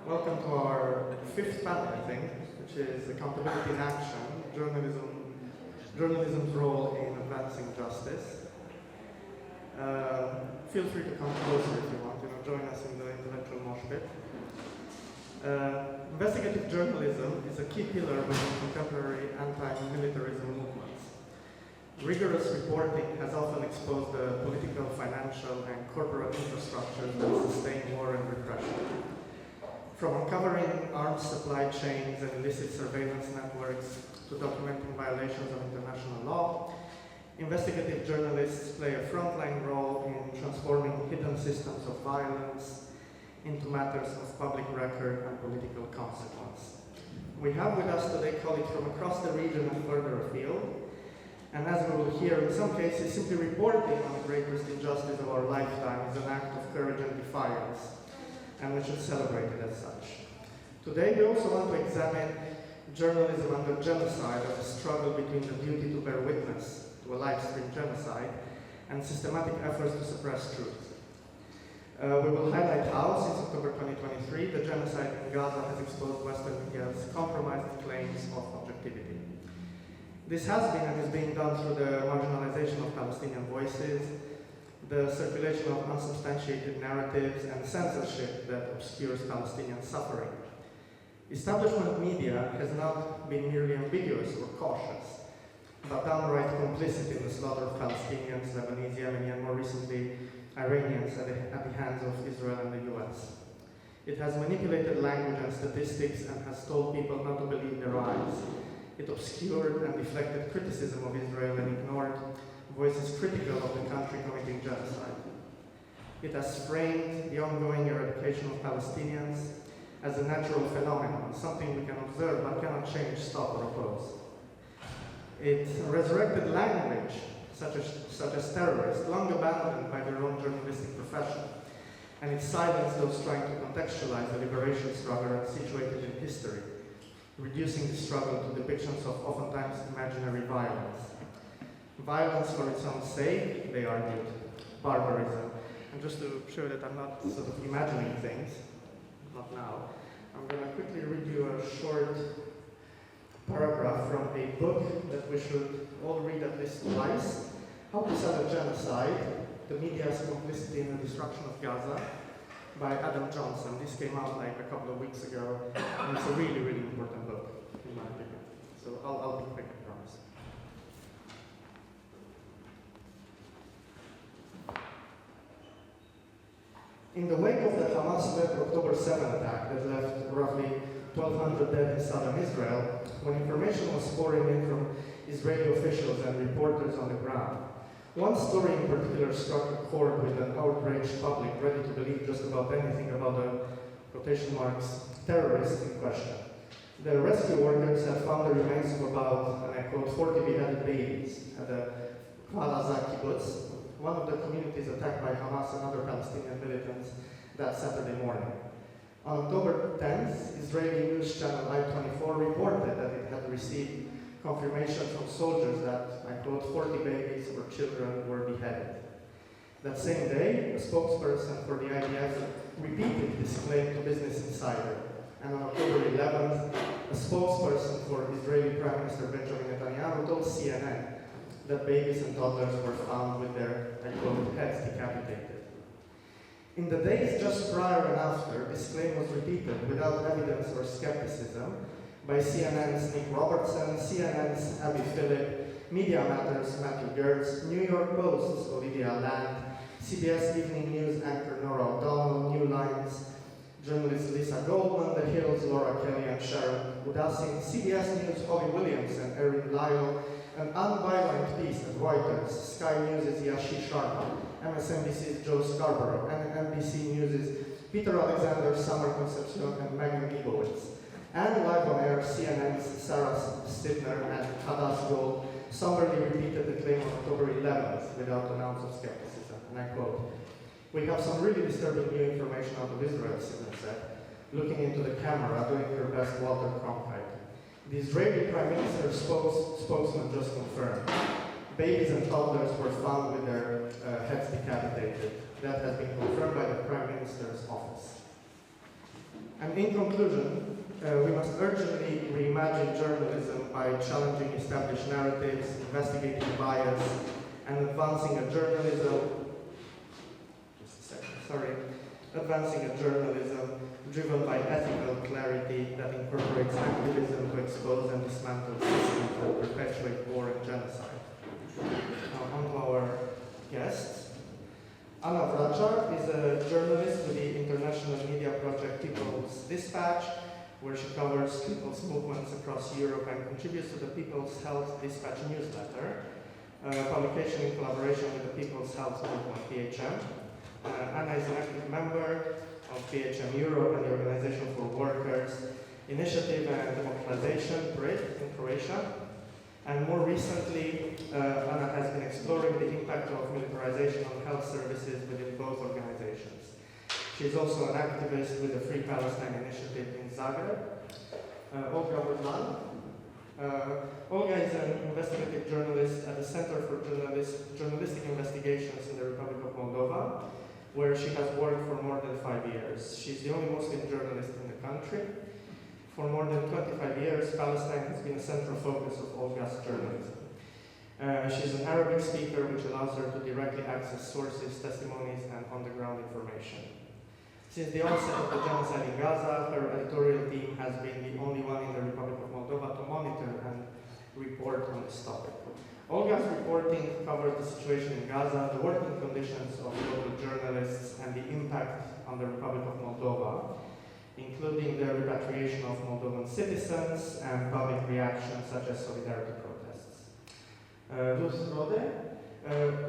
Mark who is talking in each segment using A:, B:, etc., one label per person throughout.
A: Welcome to our fifth panel, I think, which is Accountability in Action, Journalism's Role in Advancing Justice. Feel free to come closer if you want, join us in the intellectual mosh pit. Investigative journalism is a key pillar within contemporary anti-militarism movements. Rigorous reporting has often exposed the political, financial, and corporate infrastructures that sustain war and repression. From uncovering arms supply chains and illicit surveillance networks to documenting violations of international law, investigative journalists play a frontline role in transforming hidden systems of violence into matters of public record and political consequence. We have with us today colleagues from across the region and further afield, and as we will hear, in some cases, simply reporting on the greatest injustice of our lifetime is an act of courage and defiance, and we should celebrate it as such. Today, we also want to examine journalism under genocide as a struggle between the duty to bear witness to a live-stream genocide and systematic efforts to suppress truth. We will highlight how, since October 2023, the genocide in Gaza has exposed Western media's compromised claims of objectivity. This has been and is being done through the marginalization of Palestinian voices, the circulation of unsubstantiated narratives, and censorship that obscures Palestinian suffering. Establishment media has not been merely ambiguous or cautious, but downright complicit in the slaughter of Palestinians, Lebanese, Yemeni, and more recently, Iranians at the hands of Israel and the US. It has manipulated language and statistics and has told people not to believe their eyes. It obscured and deflected criticism of Israel and ignored voices critical of the country committing genocide. It has framed the ongoing eradication of Palestinians as a natural phenomenon, something we can observe but cannot change, stop, or oppose. It resurrected language, such as terrorists, long abandoned by their own journalistic profession, and it silenced those trying to contextualize the liberation struggle and situate it in history, reducing the struggle to depictions of oftentimes imaginary violence. Violence for its own sake, they argued, barbarism. And just to show that I'm not sort of imagining things, not now, I'm going to quickly read you a short paragraph from a book that we should all read at least twice, How to Sell a Genocide, the Media's Complicity in the Destruction of Gaza, by Adam Johnson. This came out like a couple of weeks ago, and it's a really, really important book, in my opinion. So I'll be quick, I promise. In the wake of the Hamas-led October 7 attack that left roughly 1,200 dead in southern Israel, when information was pouring in from Israeli officials and reporters on the ground, one story in particular struck a chord with an outraged public ready to believe just about anything about the, quotation marks, terrorists in question. The rescue workers had found the remains of about, and I quote, 40 beheaded babies at the Kfar kibbutz, one of the communities attacked by Hamas and other Palestinian militants that Saturday morning. On October 10th, Israeli news channel I-24 reported that it had received confirmation from soldiers that, I quote, 40 babies or children were beheaded. That same day, a spokesperson for the IDF repeated this claim to Business Insider. And on October 11th, a spokesperson for Israeli Prime Minister Benjamin Netanyahu told CNN that babies and toddlers were found with their, I quote, heads decapitated. In the days just prior and after, this claim was repeated without evidence or skepticism by CNN's Nick Robertson, CNN's Abby Phillip, Media Matters' Matthew Gertz, New York Post's Olivia Land, CBS Evening News anchor Nora O'Donnell, New Line's journalist Lisa Goldman, The Hill's Laura Kelly and Sharon Udasin, CBS News' Holly Williams and Erin Lyle, an unviolent piece at Reuters, Sky News' Yashi Sharma, MSNBC's Joe Scarborough, and NBC News' Peter Alexander, Summer Concepcion, and Megan Leibowitz. And live on air, CNN's Sarah Stidner and Hadas Gold somberly repeated the claim on October 11th without an ounce of skepticism. And I quote, "We have some really disturbing new information out of Israel," Stidner said, looking into the camera, doing her best Walter Cronkite. The Israeli Prime Minister's spokesman just confirmed. Babies and toddlers were found with their heads decapitated. That has been confirmed by the Prime Minister's office. And in conclusion, we must urgently reimagine journalism by challenging established narratives, investigating bias, and advancing a journalism driven by ethical clarity that incorporates activism to expose and dismantle systems that perpetuate war and genocide. Now on to our guests. Anna Vracar is a journalist with the international media project People's Dispatch, where she covers people's movements across Europe and contributes to the People's Health Dispatch newsletter, a publication in collaboration with the People's Health Movement, PHM. Anna is an active member of PHM Europe and the Organization for Workers' Initiative and Democratization, BRID, in Croatia. And more recently, Anna has been exploring the impact of militarization on health services within both organizations. She is also an activist with the Free Palestine Initiative in Zagreb. Olga Vîrlan. Olga is an investigative journalist at the Centre for Journalistic Investigations in the Republic of Moldova, where she has worked for more than 5 years. She's the only Muslim journalist in the country. For more than 25 years, Palestine has been a central focus of Olga's journalism. She's an Arabic speaker, which allows her to directly access sources, testimonies, and on-the-ground information. Since the onset of the genocide in Gaza, her editorial team has been the only one in the Republic of Moldova to monitor and report on this topic. Olga's reporting covers the situation in Gaza, the working conditions of local journalists, and the impact on the Republic of Moldova, including the repatriation of Moldovan citizens and public reactions such as solidarity protests. Ruth Rohde.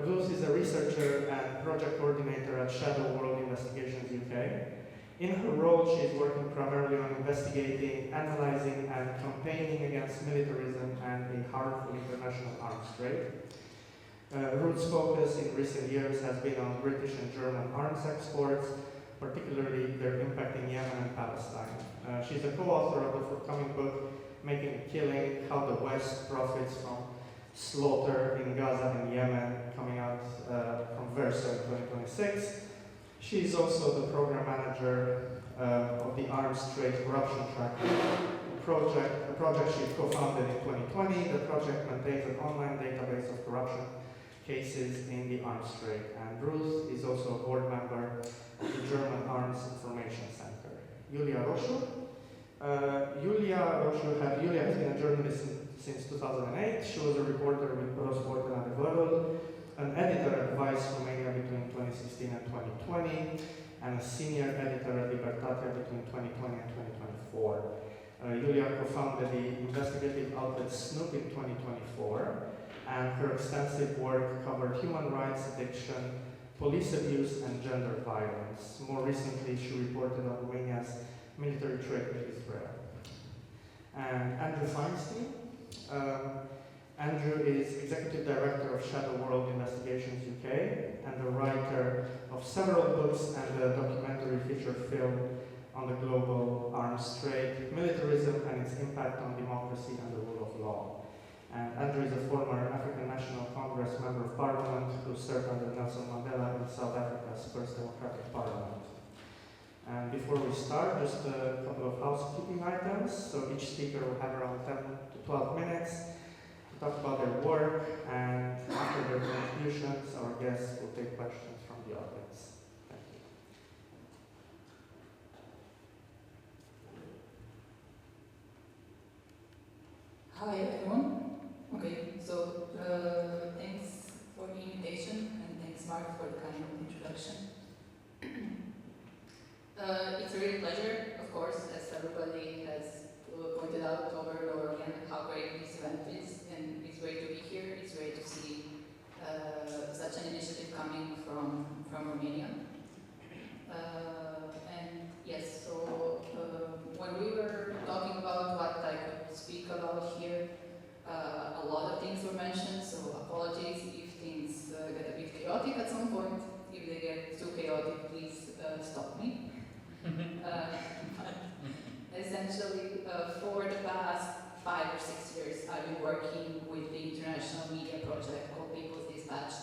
A: Ruth is a researcher and project coordinator at Shadow World Investigations UK. In her role, she is working primarily on investigating, analyzing, and campaigning against militarism and a harmful international arms trade. Ruth's focus in recent years has been on British and German arms exports, particularly their impact in Yemen and Palestine. She's a co-author of the forthcoming book, Making a Killing, How the West Profits from Slaughter in Gaza and Yemen, coming out from Verso in 2026. She is also the program manager of the Arms Trade Corruption Tracker project, a project she co-founded in 2020. The project maintains an online database of corruption cases in the arms trade. And Ruth is also a board member of the German Arms Information Center. Julia Roșu. Julia has been a journalist since 2008. She was a reporter with Prosport and Adevărul, an editor at Vice Romania between 2016 and 2020, and a senior editor at Libertatea between 2020 and 2024. Julia co-founded the investigative outlet Snoop in 2024, and her extensive work covered human rights, addiction, police abuse, and gender violence. More recently, she reported on Romania's military trade with Israel. And Andrew Feinstein. Andrew is Executive Director of Shadow World Investigations UK and the writer of several books and a documentary feature film on the global arms trade, militarism and its impact on democracy and the rule of law. And Andrew is a former African National Congress Member of Parliament who served under Nelson Mandela in South Africa's first democratic parliament. And before we start, just a couple of housekeeping items. So each speaker will have around 10 to 12 minutes to talk about their work, and after their contributions, our guests will take questions from the audience. Thank you.
B: Hi everyone. Okay, so thanks for the invitation and thanks Mark for the kind introduction. It's a real pleasure, of course, as everybody has pointed out over and over again, how great this event is, and it's great to be here. It's great to see such an initiative coming from Romania. And yes, so when we were talking about what I could speak about here, a lot of things were mentioned, so apologies if things get a bit chaotic at some point. If they get too chaotic, please stop me. But essentially, for the past 5 or 6 years, I've been working with the international media project called People's Dispatch.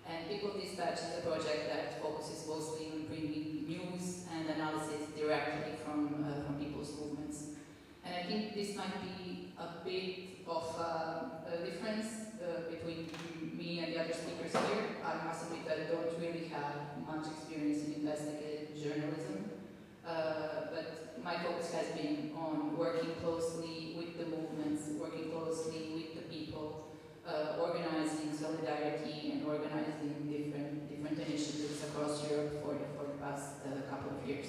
B: And People's Dispatch is a project that focuses mostly on bringing news and analysis directly from think this might be a bit of a difference between me and the other speakers here. I must admit that I don't really have much experience in investigative journalism, but my focus has been on working closely with the movements, working closely with the people, organizing solidarity and organizing different initiatives across Europe for the past couple of years.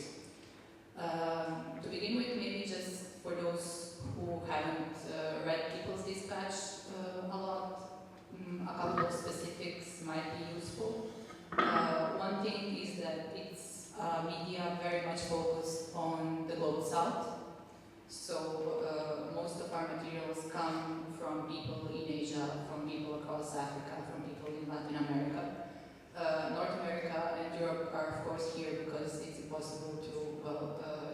B: To begin with, maybe just for those who haven't read People's Dispatch a lot, a couple of specifics might be useful. One thing is that it's media very much focused on the Global South. So most of our materials come from people in Asia, from people across Africa, from people in Latin America. North America and Europe are of course here because it's impossible to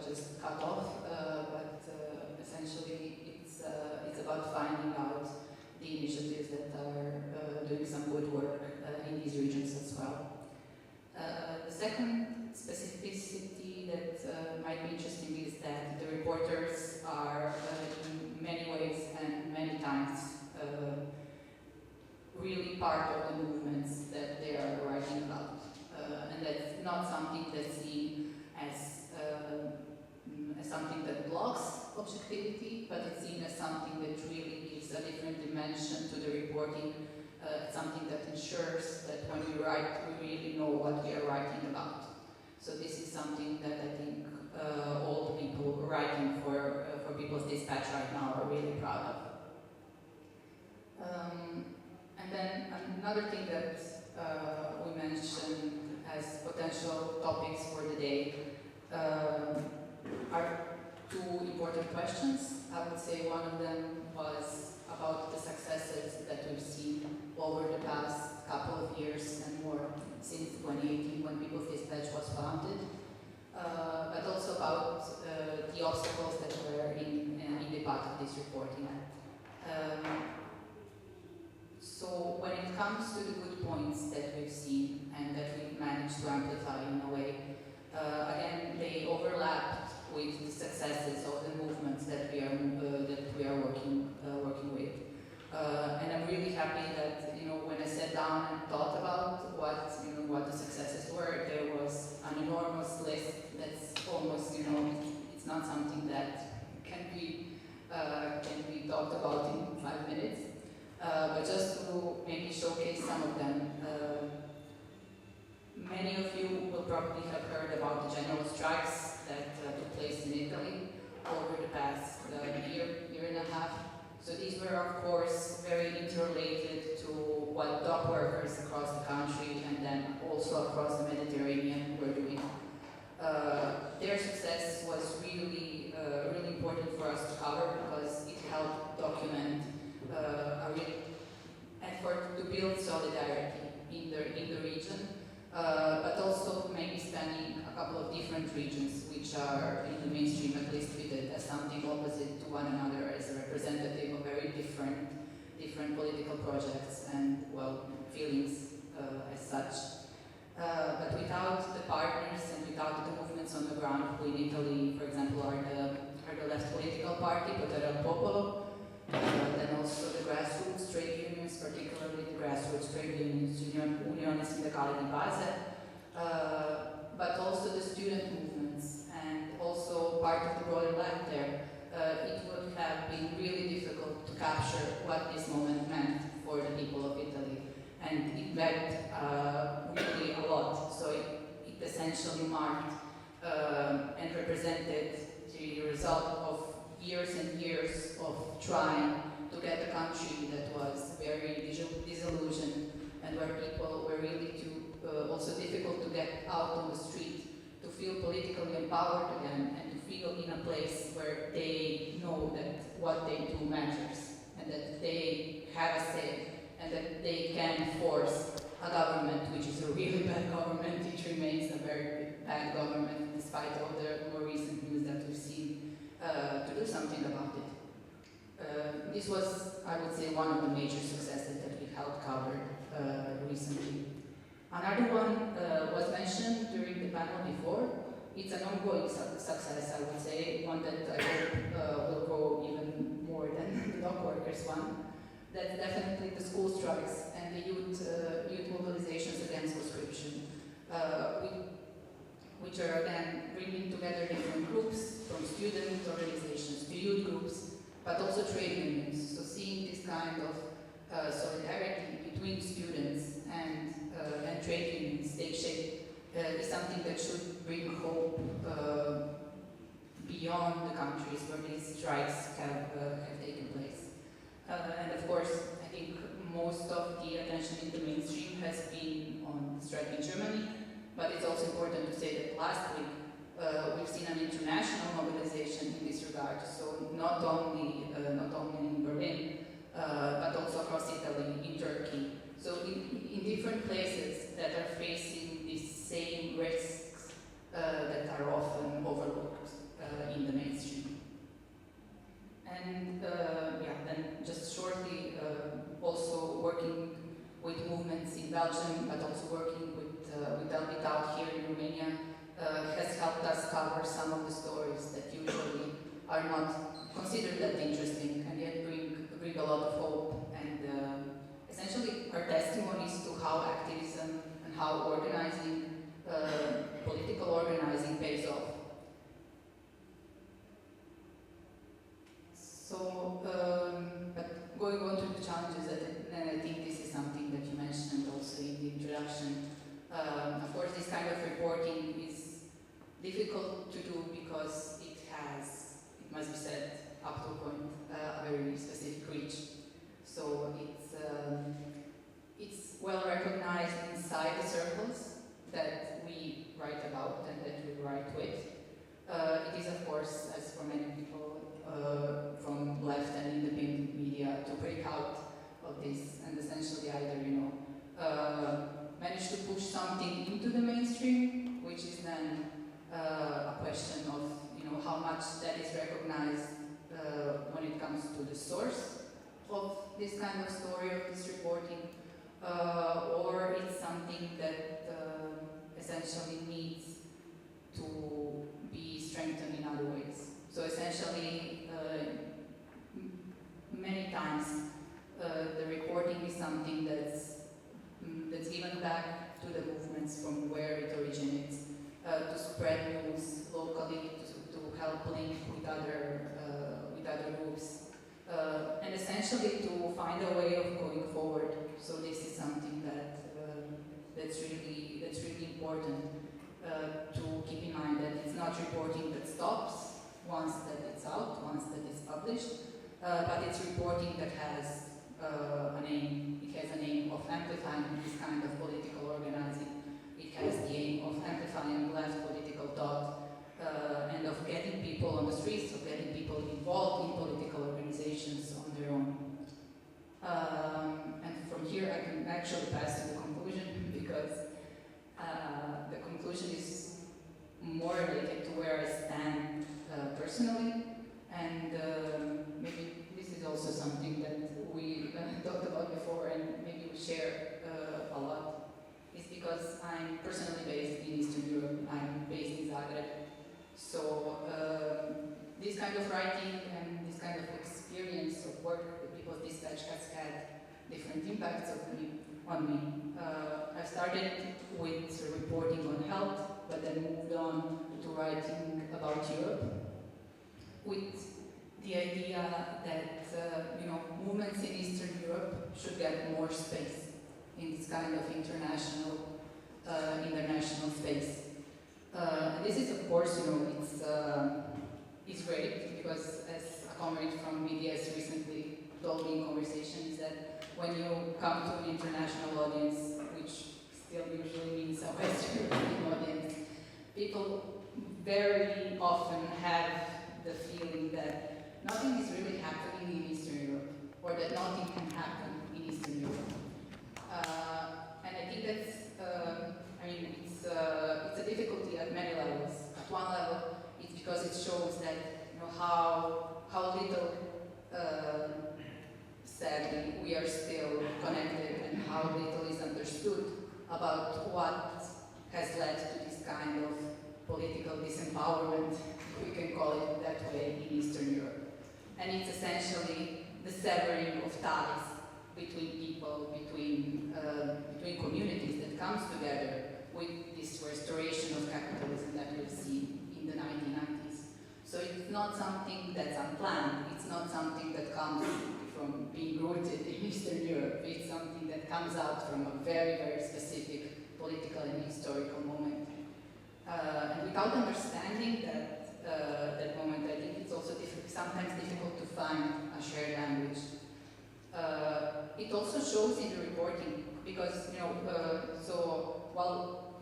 B: just cut off, but essentially it's about finding out the initiatives that are doing some good work in these regions as well. The second specificity that might be interesting is that the reporters are in many ways and many times really part of the movements that they are writing about. And that's not something that's seen as something that blocks objectivity, but it's seen as something that really gives a different dimension to the reporting. Something that ensures that when we write, we really know what we are writing about. So this is something that I think all the people writing for People's Dispatch right now are really proud of. And then another thing that we mentioned as potential topics for the day are two important questions. I would say one of them was about the successes that we've seen over the past couple of years and more since 2018 when People's Dispatch was founded, but also about the obstacles that were in the path of this reporting. So when it comes to the good points that we've seen and that we've managed to amplify in a way, again, they overlapped with the successes of the movements that we are working with. And I'm really happy that when I sat down and thought about what the successes were, there was an enormous list that's almost it's not something that can be talked about in 5 minutes. But just to maybe showcase some of them, many of you will probably have heard about the general strikes that took place in Italy over the past year and a half. So these were, of course, very interrelated to what dock workers across the country and then also across the Mediterranean were doing. Their success was really important for us to cover because it helped document a real effort to build solidarity in the region, but also maybe spanning a couple of different regions which are in the mainstream at least treated as something opposite to one another, as a representative of very different political projects and, feelings as such. But without the partners and without the movements on the ground, who in Italy, for example, are the left political party, Potere al Popolo, then also the grassroots trade unions, particularly the grassroots trade unions, Unione Sindacale di Base, but also the student movements and also part of the broader left there. It would have been really difficult to capture what this moment meant for the people of Italy, and it meant really a lot. So it essentially marked and represented the result of years and years of trying to get a country that was very disillusioned and where people were really also difficult to get out on the street, to feel politically empowered again, and to feel in a place where they know that what they do matters and that they have a say and that they can force a government which is a really bad government. It remains a very bad government despite all the more recent news that we've seen, to do something about it. This was, I would say, one of the major successes that we helped cover recently. Another one was mentioned during the panel before, it's an ongoing success, I would say, one that I hope will grow even more than the dock workers one. That's definitely the school strikes and the youth mobilizations against conscription, which are again bringing together different groups, from student organizations to youth groups, but also trade unions. So seeing this kind of solidarity between students and trade unions take shape is something that should bring hope beyond the countries where these strikes have taken place. And of course, I think most of the attention in the mainstream has been on the strike in Germany, but it's also important to say that last week we've seen an international mobilization in this regard. So not only in Berlin, but also across Italy, in Turkey. So in different places that are facing these same risks that are often overlooked in the mainstream. And then just shortly, also working with movements in Belgium, but also working with Elbit out here in Romania, has helped us cover some of the stories that usually are not considered that interesting and yet bring a lot of hope and essentially are testimonies to how activism and how organizing, political organizing pays off. So, but going on to the challenges, and I think this is something that you mentioned also in the introduction. Of course, this kind of reporting is difficult to do because it must be said, up to a point, a very specific reach. So it's well recognized inside the circles that we write about and that we write with. It is, of course, as for many people from left and independent media, to break out of this and essentially either, manage to push something into the mainstream, which is then a question of, how much that is recognized when it comes to the source of this kind of story, of this reporting, or it's something that essentially needs to be strengthened in other ways. So essentially, many times the reporting is something that's given back to the movements from where it originates, to spread news locally, to help link with other groups, and essentially to find a way of going forward. So this is something that's really important to keep in mind, that it's not reporting that stops once that it's out, once that it's published, but it's reporting that has an aim. It has an aim of amplifying this kind of political organizing. It has the aim of amplifying left political thought, and of getting people on the streets, of getting people involved in political organizations on their own. And from here I can actually pass to the conclusion, because the conclusion is more related to where I stand personally, and maybe this is also something that we talked about before and maybe we share a lot, is because I'm personally based in Eastern Europe. I'm based in Zagreb. So this kind of writing and this kind of experience of work with People's Dispatch has had different impacts on me. I started with reporting on health, but then moved on to writing about Europe, with the idea that movements in Eastern Europe should get more space in this kind of international space. And this is, of course, it's great, because as a comrade from BDS recently told me in conversations, that when you come to an international audience, which still usually means a Western European audience, people very often have the feeling that nothing is really happening in Eastern Europe, or that nothing can happen in Eastern Europe. And I think that's, it's a difficulty at many levels. At one level, it's because it shows that how little, sadly, we are still connected, and how little is understood about what has led to this kind of political disempowerment, we can call it that way, in Eastern Europe. And it's essentially the severing of ties between people, between communities that comes together with this restoration of capitalism that we've seen in the 1990s. So it's not something that's unplanned, it's not something that comes from being rooted in Eastern Europe, it's something that comes out from a very, very specific political and historical moment. And without understanding that moment, I think it's also sometimes difficult to find a shared language. It also shows in the reporting, because, so while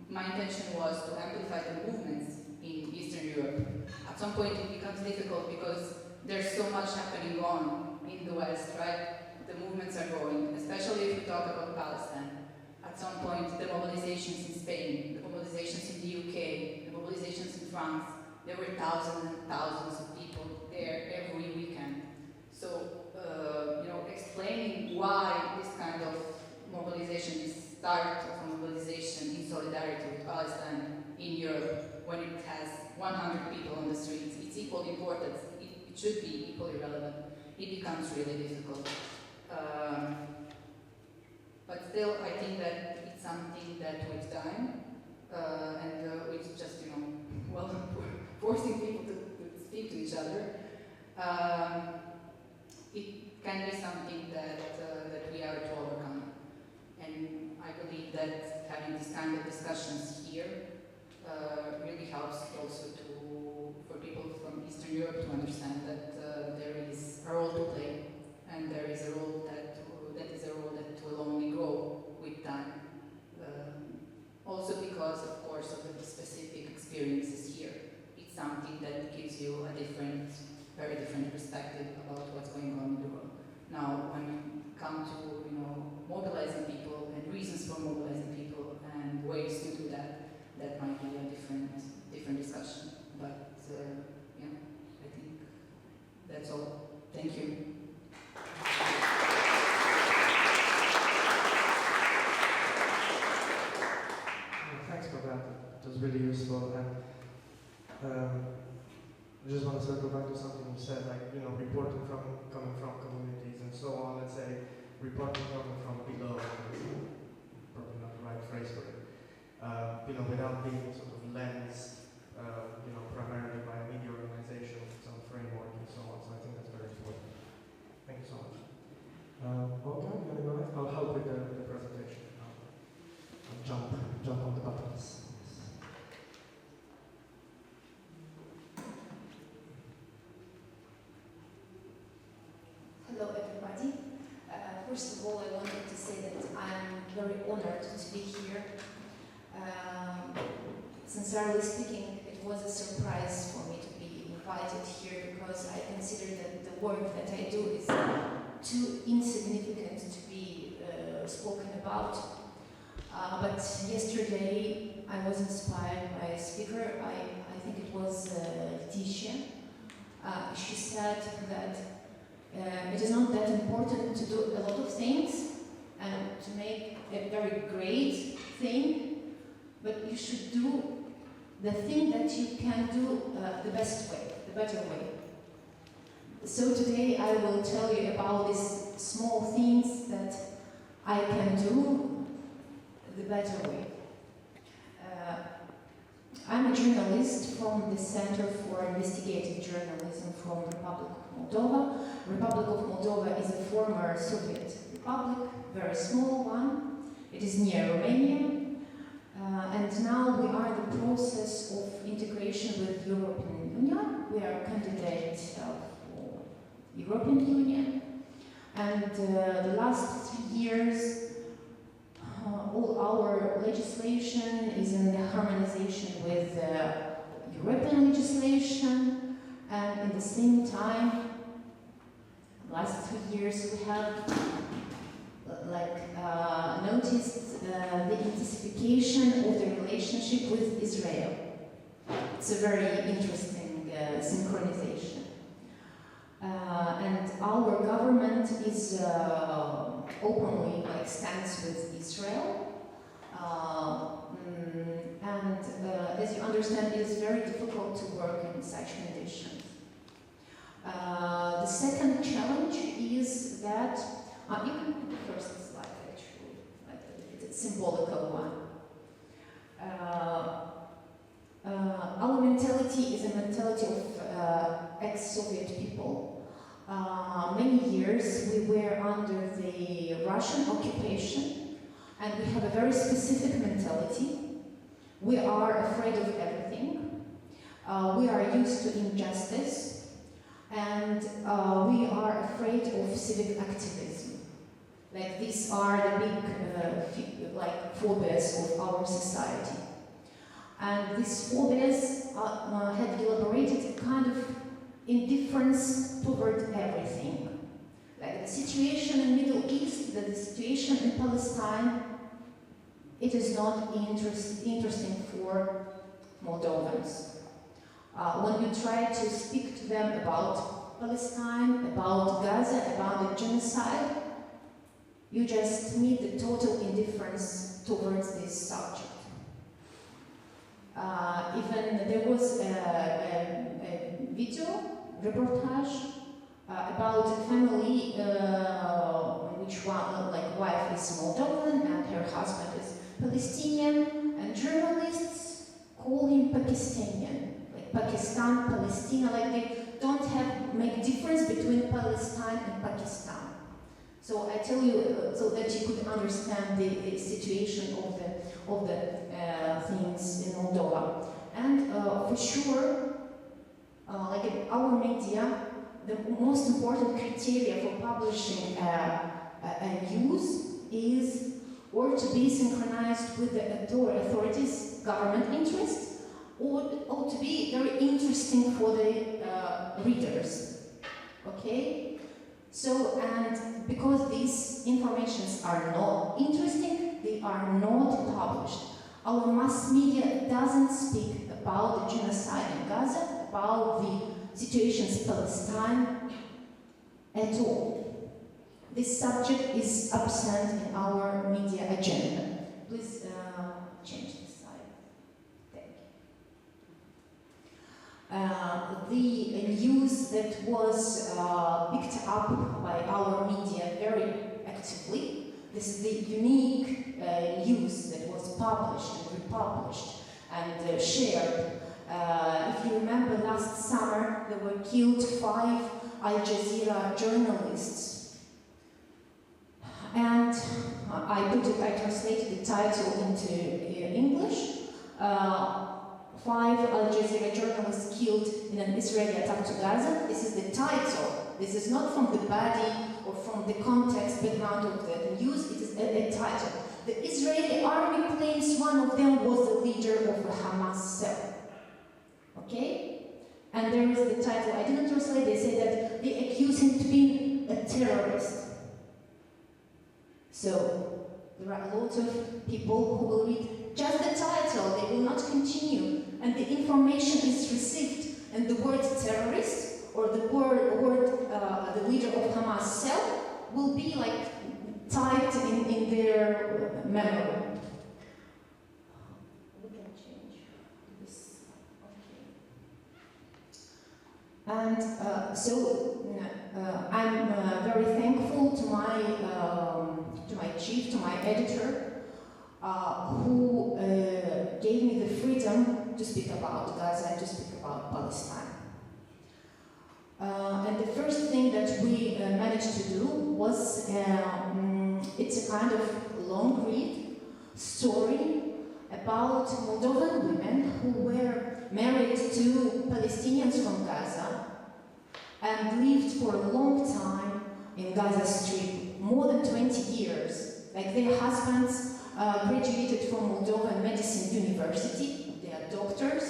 B: my intention was to amplify the movements in Eastern Europe, at some point it becomes difficult because there's so much happening on in the West, right? The movements are going, especially if we talk about Palestine. At some point, the mobilizations in Spain, the mobilizations in the UK, the mobilizations in France, there were thousands and thousands of people there every weekend. So, explaining why this kind of mobilization, this start of a mobilization in solidarity with Palestine in Europe, when it has 100 people on the streets, it's equally important, it should be equally relevant, it becomes really difficult. But still, I think that it's something that with time, and with just, forcing people to speak to each other, it can be something that we are to overcome. And I believe that having this kind of discussions here really helps also for people from Eastern Europe to understand that there is a role to play, and there is a role that will only grow with time. Also because, of course, of the specific experiences here. It's something that gives you a very different perspective about what's going on in the world. Now, when you come to, mobilizing people and reasons for mobilizing people and ways to do that, that might be a different discussion. But, I think that's all. Thank you.
A: Thanks for that. It was really useful. And I just want to circle back to something you said, like, reporting coming from communities and so on. Let's say reporting coming from below, probably not the right phrase for it. Without being sort of lensed, primarily by a media organization with its own framework and so on. So I think that's very important. Thank you so much. Olga, you want to go ahead? I'll help with the presentation. I'll jump on the buttons.
C: Hello, everybody. First of all, I wanted to say that I'm very honored to be here. Sincerely speaking, it was a surprise for me to be invited here because I consider that the work that I do is too insignificant to be spoken about. But yesterday I was inspired by a speaker. I think it was Letitia. She said that it is not that important to do a lot of things and to make a very great thing, but you should do the thing that you can do the best way, the better way. So today I will tell you about these small things that I can do the better way. I'm a journalist from the Center for Investigative Journalism from Republic of Moldova. Republic of Moldova is a former Soviet republic, very small one. It is near Romania. And now we are in the process of integration with European Union. We are a candidate for European Union. And the last 3 years, all our legislation is in the harmonization with European legislation, and at the same time, last 3 years we have noticed the intensification of the relationship with Israel. It's a very interesting synchronization. And our government is openly stands with Israel. And as you understand, understand it is very difficult to work in such conditions. The second challenge is that, you can put the first slide actually, like it's a symbolical one. Our mentality is a mentality of ex-Soviet people. Many years we were under the Russian occupation, and we have a very specific mentality. We are afraid of everything. We are used to injustice, and we are afraid of civic activism. Like these are the big, phobias of our society. And these phobias have elaborated a kind of indifference toward everything. Like the situation in Middle East, the situation in Palestine, it is not interesting for Moldovans. When you try to speak to them about Palestine, about Gaza, about the genocide, you just meet the total indifference towards this subject. Even there was a video reportage about a family which one, wife is Moldovan and her husband is Palestinian, and journalists call him Pakistanian, like Pakistan, Palestine, like they don't make difference between Palestine and Pakistan. So I tell you so that you could understand the situation of the things in Moldova. And for sure, in our media, the most important criteria for publishing a news is or to be synchronized with the authorities' government interests, or to be very interesting for the readers. Okay? So, and because these informations are not interesting, they are not published. Our mass media doesn't speak about the genocide in Gaza, about the situations in Palestine at all. This subject is absent in our media agenda. Please change the slide. Thank you. The news that was picked up by our media very actively, this is the unique news that was published and republished and shared. If you remember, last summer there were killed 5 Al Jazeera journalists. And I translated the title into English. 5 Al Jazeera journalists killed in an Israeli attack to Gaza. This is the title. This is not from the body or from the context, background of the news. It is a title. The Israeli army claims one of them was the leader of the Hamas cell. Okay? And there is the title. I didn't translate. They say that they accuse him to be a terrorist. So, there are a lot of people who will read just the title, they will not continue, and the information is received, and the word terrorist, or the the leader of Hamas cell, will be typed in their memory. We can change this, okay. And I'm very thankful to my chief, to my editor, who gave me the freedom to speak about Gaza and to speak about Palestine. And the first thing that we managed to do was, it's a kind of long read story about Moldovan women who were married to Palestinians from Gaza and lived for a long time in Gaza Strip, more than 20 years. Like their husbands graduated from Moldovan Medicine University, they are doctors,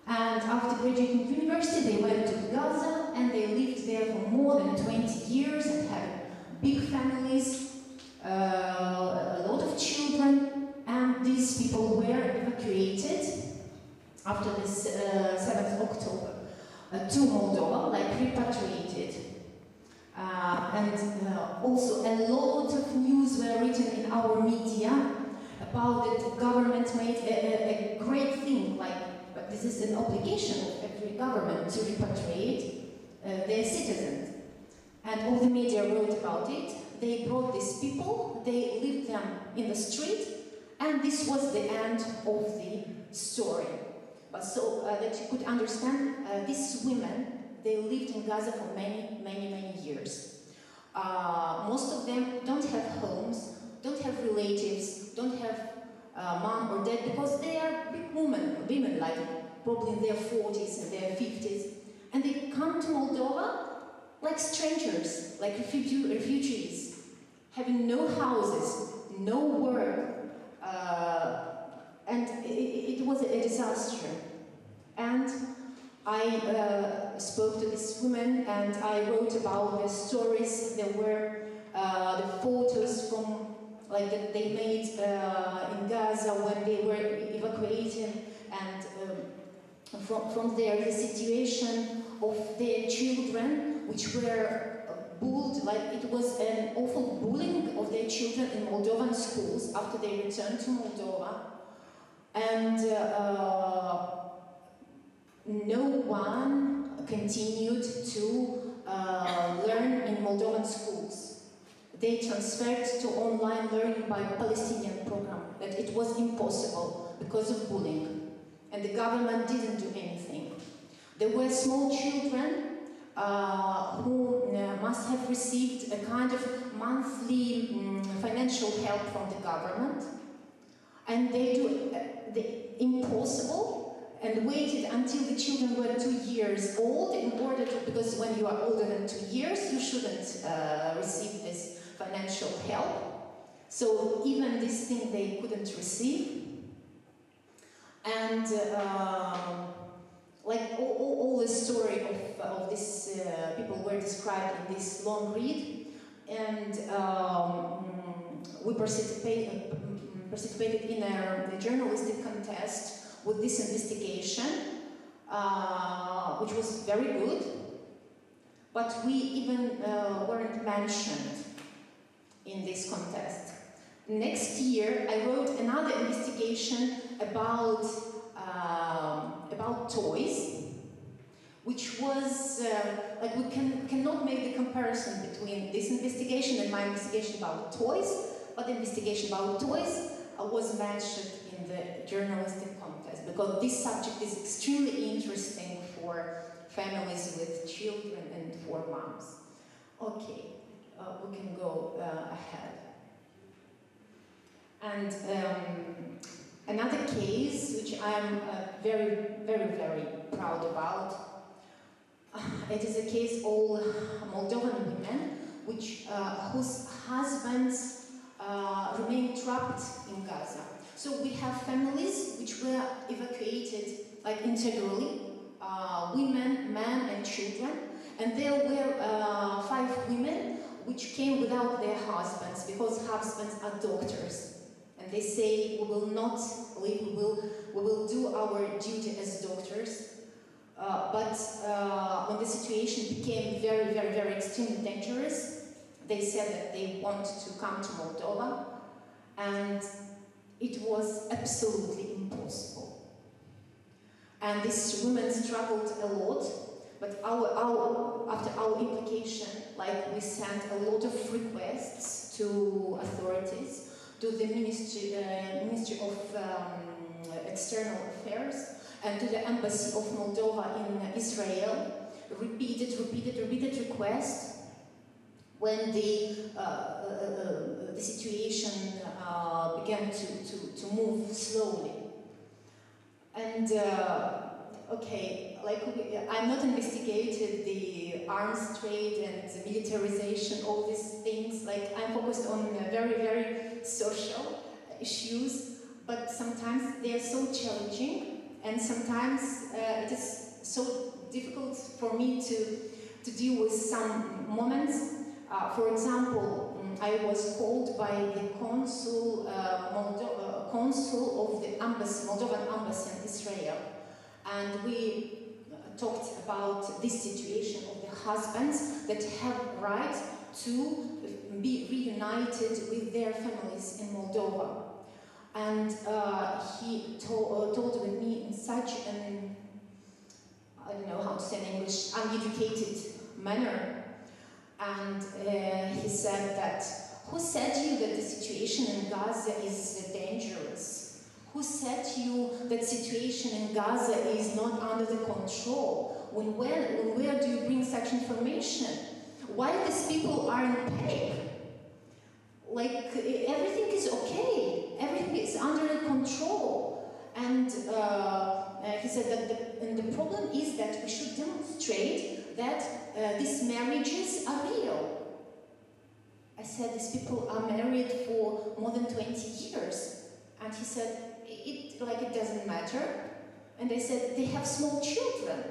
C: and after graduating university they went to Gaza and they lived there for more than 20 years and had big families, a lot of children, and these people were evacuated after this 7th October to Moldova, repatriated. And also a lot of news were written in our media about that the government made a great thing, this is an obligation of every government to repatriate their citizens. And all the media wrote about it. They brought these people, they lived them in the street, and this was the end of the story. But so that you could understand, these women, they lived in Gaza for many years. Most of them don't have homes, don't have relatives, don't have mom or dad, because they are big women like probably in their 40s and their 50s, and they come to Moldova like strangers, like refugees, having no houses, no work, and it was a disaster. And I spoke to this woman, and I wrote about their stories. There were the photos from that they made in Gaza when they were evacuating, and from there the situation of their children, which were bullied, like it was an awful bullying of their children in Moldovan schools after they returned to Moldova, and no one continued to learn in Moldovan schools. They transferred to online learning by Palestinian program, that it was impossible because of bullying, and the government didn't do anything. There were small children who must have received a kind of monthly financial help from the government, and they do the impossible and waited until the children were 2 years old in order to, because when you are older than 2 years, you shouldn't receive this financial help. So even this thing they couldn't receive. And like all the story of these people were described in this long read, and we participated in a journalistic contest with this investigation, which was very good, but we even weren't mentioned in this contest. Next year, I wrote another investigation about toys, which was like we cannot make the comparison between this investigation and my investigation about toys, but the investigation about toys was mentioned in the journalistic contest because this subject is extremely interesting for families with children and for moms. Okay, we can go ahead. And another case which I'm very proud about, it is a case all Moldovan women whose husbands remain trapped in Gaza. So we have families which were evacuated like integrally, women, men and children, and there were 5 women which came without their husbands because husbands are doctors. And they say, we will not leave, we will do our duty as doctors. But when the situation became very extremely dangerous, they said that they want to come to Moldova, and it was absolutely impossible. And these women struggled a lot, but after our implication, like we sent a lot of requests to authorities, to the Ministry of External Affairs and to the Embassy of Moldova in Israel, repeated requests. When the situation began to move slowly. And okay, like I'm not investigated the arms trade and the militarization, all these things. Like I'm focused on very social issues, but sometimes they are so challenging, and sometimes it is so difficult for me to deal with some moments. For example, I was called by the consul of the Moldovan embassy in Israel, and we talked about this situation of the husbands that have right to be reunited with their families in Moldova. And he told with me in such an I don't know how to say in English, uneducated manner. And he said that, who said to you that the situation in Gaza is dangerous? Who said to you that situation in Gaza is not under the control? Where do you bring such information? Why these people are in panic? Like, everything is okay. Everything is under control. And he said that the problem is that we should demonstrate that these marriages are real. I said, these people are married for more than 20 years. And he said, it doesn't matter. And I said, they have small children.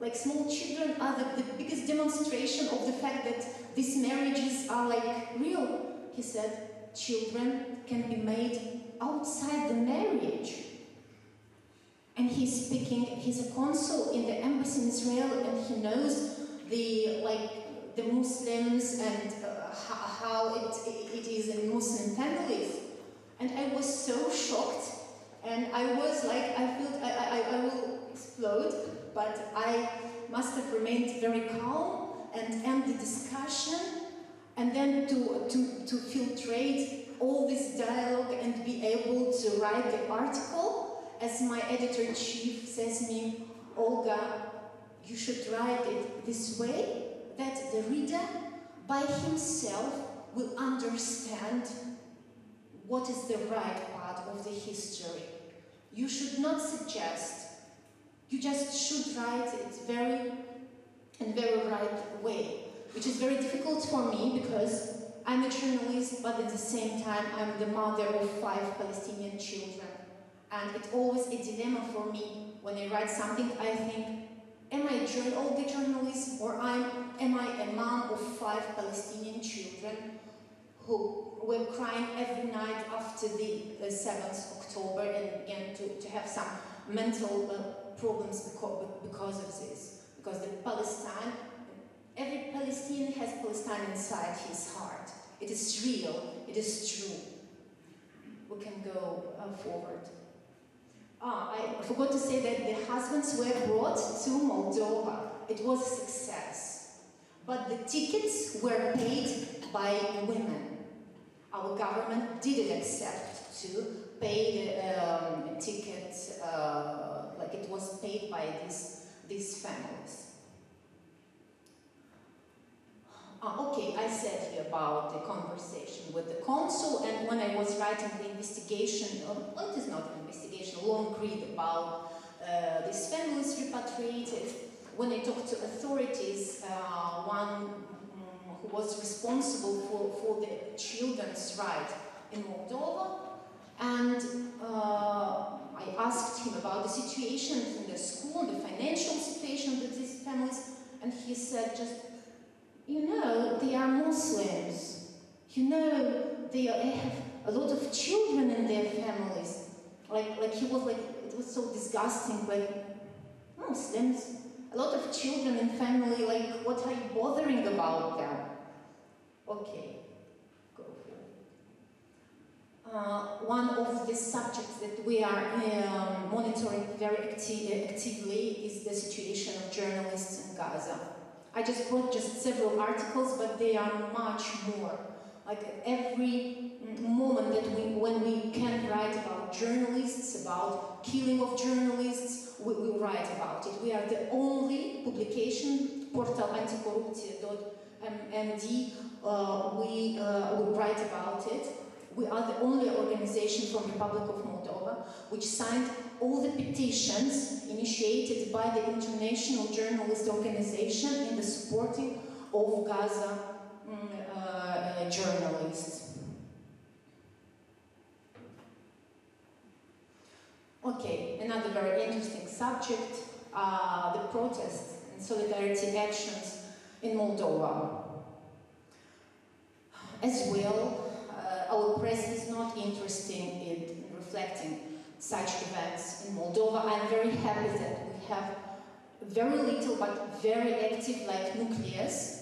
C: Like, small children are the biggest demonstration of the fact that these marriages are like real. He said, children can be made outside the marriage. And he's speaking, he's a consul in the embassy in Israel, and he knows the Muslims and how it is in Muslim families. And I was so shocked, and I was like, I felt I will explode, but I must have remained very calm and end the discussion, and then to filtrate all this dialogue and be able to write the article, as my editor-in-chief says to me, Olga, you should write it this way, that the reader by himself will understand what is the right part of the history. You should not suggest, you just should write it in very right way, which is very difficult for me because I'm a journalist, but at the same time I'm the mother of 5 Palestinian children. And it's always a dilemma for me when I write something. I think, am I a Olga journalist, or am I a mom of 5 Palestinian children who were crying every night after the 7th October and to have some mental problems because of this. Because the Palestine, every Palestinian has Palestine inside his heart. It is real, it is true. We can go forward. I forgot to say that the husbands were brought to Moldova. It was a success. But the tickets were paid by women. Our government didn't accept to pay the ticket like it was paid by these families. Okay, I said here about the conversation with the consul, and when I was writing the investigation, it is not an investigation, a long read about these families repatriated. When I talked to authorities, one who was responsible for the children's right in Moldova, and I asked him about the situation in the school, the financial situation of these families, and he said just, you know, they are Muslims. You know, they have a lot of children in their families. Like he was like, it was so disgusting, like, Muslims, a lot of children in family, like, what are you bothering about them? Okay, go for it. One of the subjects that we are monitoring very actively is the situation of journalists in Gaza. I just brought several articles, but they are much more. Like every moment that when we can write about journalists, about killing of journalists, we will write about it. We are the only publication, portal anticorrupție.md, we write about it. We are the only organization from the Republic of Moldova which signed all the petitions initiated by the International Journalist Organization in the supporting of Gaza journalists. Okay, another very interesting subject, the protests and solidarity actions in Moldova. As well, our press is not interested in reflecting such events in Moldova. I'm very happy that we have very little but very active like nucleus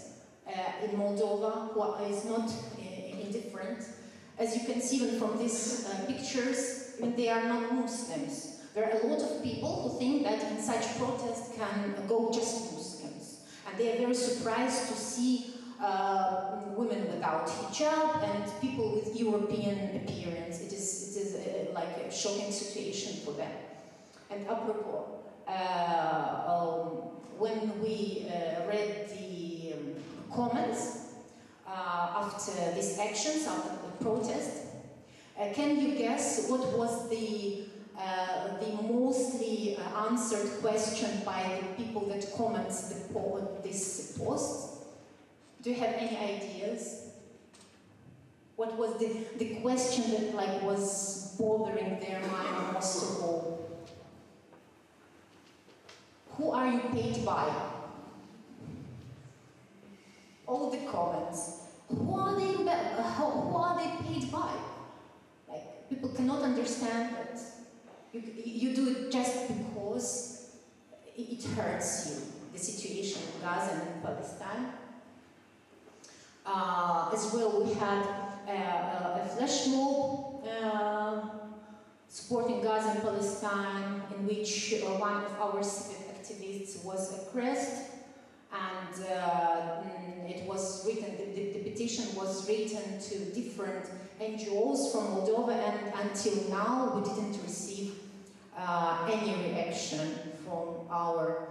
C: in Moldova, who is not indifferent. As you can see even from these pictures, they are not Muslims. There are a lot of people who think that in such protests can go just Muslims. And they are very surprised to see women without hijab and people with European appearance. It is like a shocking situation for them. And apropos, when we read the comments after these actions, after the protest, can you guess what was the mostly answered question by the people that comments this post? Do you have any ideas? What was the question that was bothering their mind most of all? Who are you paid by? All the comments. Who are they paid by? Like, people cannot understand that you do it just because it hurts you. The situation in Gaza and in Palestine. As well, we had a flash mob supporting Gaza and Palestine, in which one of our civic activists was arrested, and it was written. The petition was written to different NGOs from Moldova, and until now we didn't receive any reaction from our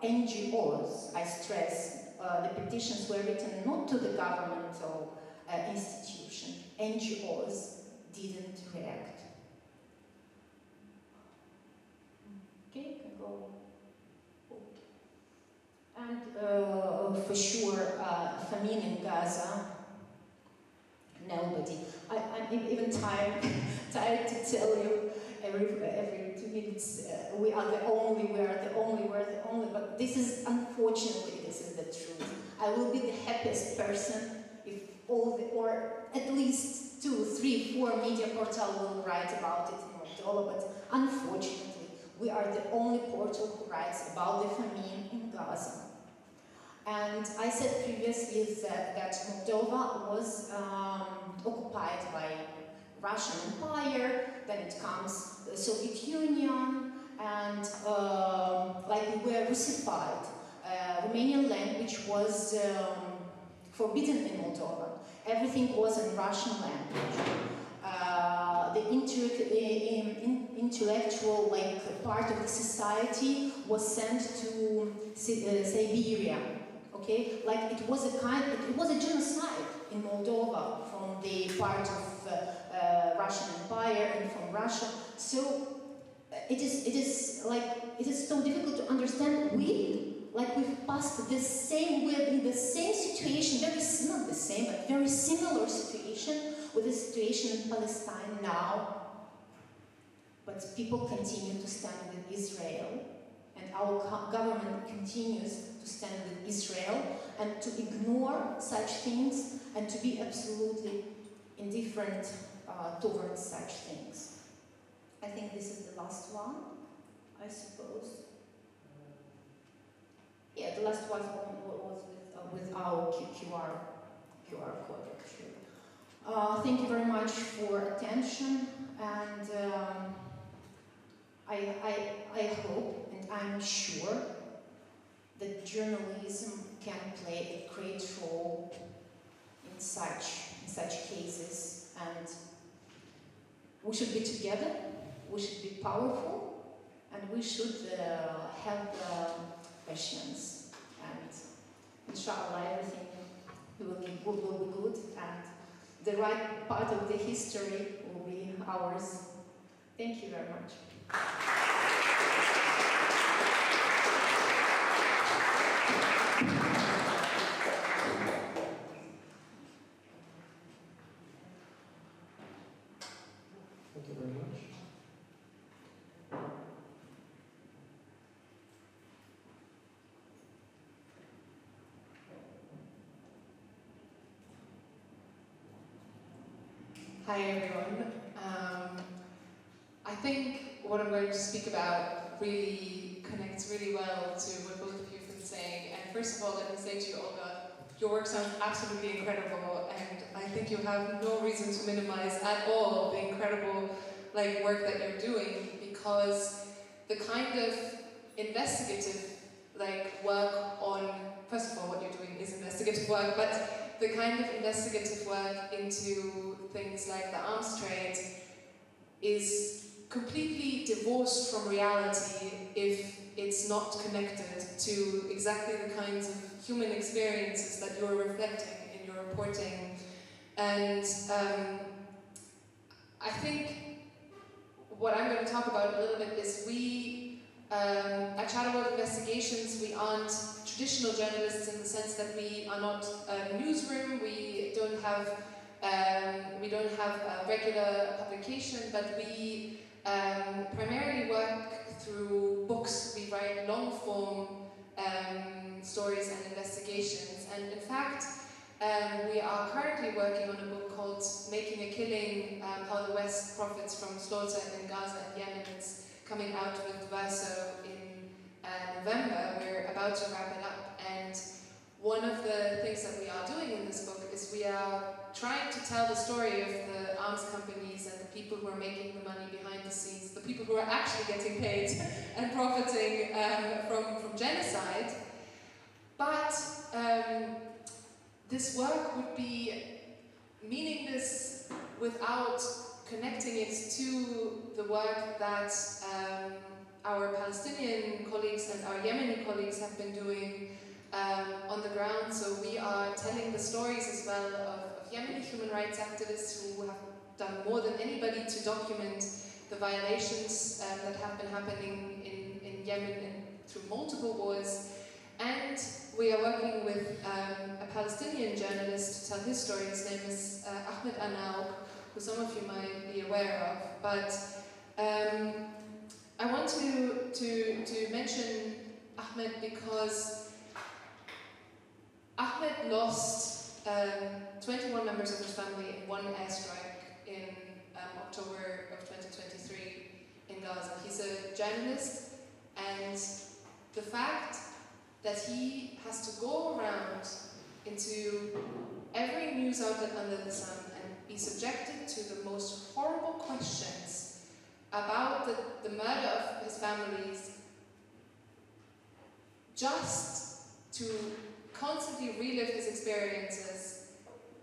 C: NGOs. I stress. The petitions were written not to the governmental institution. NGOs didn't react. Okay, you can go. And for sure, famine in Gaza. Nobody. I'm even tired to tell you every 2 minutes we are the only. But this is, unfortunately, this is the truth. I will be the happiest person if or at least 2, 3, 4 media portals will write about it in Moldova. But unfortunately, we are the only portal who writes about the famine in Gaza. And I said previously that Moldova was occupied by Russian Empire, then it comes the Soviet Union, and like we were Russified. Romanian language was forbidden in Moldova. Everything was in Russian language. The intellectual part of the society was sent to Siberia. Okay, like it was a genocide in Moldova from the part of Russian Empire and from Russia. So it is so difficult to understand. We've passed the same, we're in the same situation, not the same, but very similar situation with the situation in Palestine now. But people continue to stand with Israel, and our government continues to stand with Israel and to ignore such things and to be absolutely indifferent towards such things. I think this is the last one, I suppose. Yeah, the last one was with our QR code, actually. Thank you very much for attention, and I hope and I'm sure that journalism can play a great role in such cases, and we should be together, we should be powerful, and we should have patience, and inshallah everything will be good, and the right part of the history will be ours. Thank you very much.
A: Thank you very much.
D: Hi everyone. I think what I'm going to speak about really connects really well to what both of you have been saying. And first of all, let me say to you, Olga, your work sounds absolutely incredible, and I think you have no reason to minimize at all the incredible work that you're doing, because the kind of investigative work on, first of all, what you're doing is investigative work, but the kind of investigative work into things like the arms trade is completely divorced from reality if it's not connected to exactly the kinds of human experiences that you're reflecting in your reporting. And I think what I'm going to talk about a little bit is at Shadow Investigations, we aren't traditional journalists in the sense that we are not a newsroom, we don't have a regular publication, but we primarily work through books. We write long-form stories and investigations, and in fact, we are currently working on a book called Making a Killing, How the West Profits from Slaughter in Gaza and Yemen. It's coming out with Verso in November. We're about to wrap it up, and one of the things that we are doing in this book is we are trying to tell the story of the arms companies and the people who are making the money behind the scenes, the people who are actually getting paid and profiting from genocide. But this work would be meaningless without connecting it to the work that our Palestinian colleagues and our Yemeni colleagues have been doing on the ground. So we are telling the stories as well of Yemeni human rights activists who have done more than anybody to document the violations that have been happening in Yemen and through multiple wars. And we are working with a Palestinian journalist to tell his story. His name is Ahmed Anauk, who some of you might be aware of. But I want to mention Ahmed because Ahmed lost 21 members of his family in one airstrike in October of 2023 in Gaza. He's a journalist, and the fact that he has to go around into every news outlet under the sun and be subjected to the most horrible questions about the murder of his families, just to constantly relive his experiences,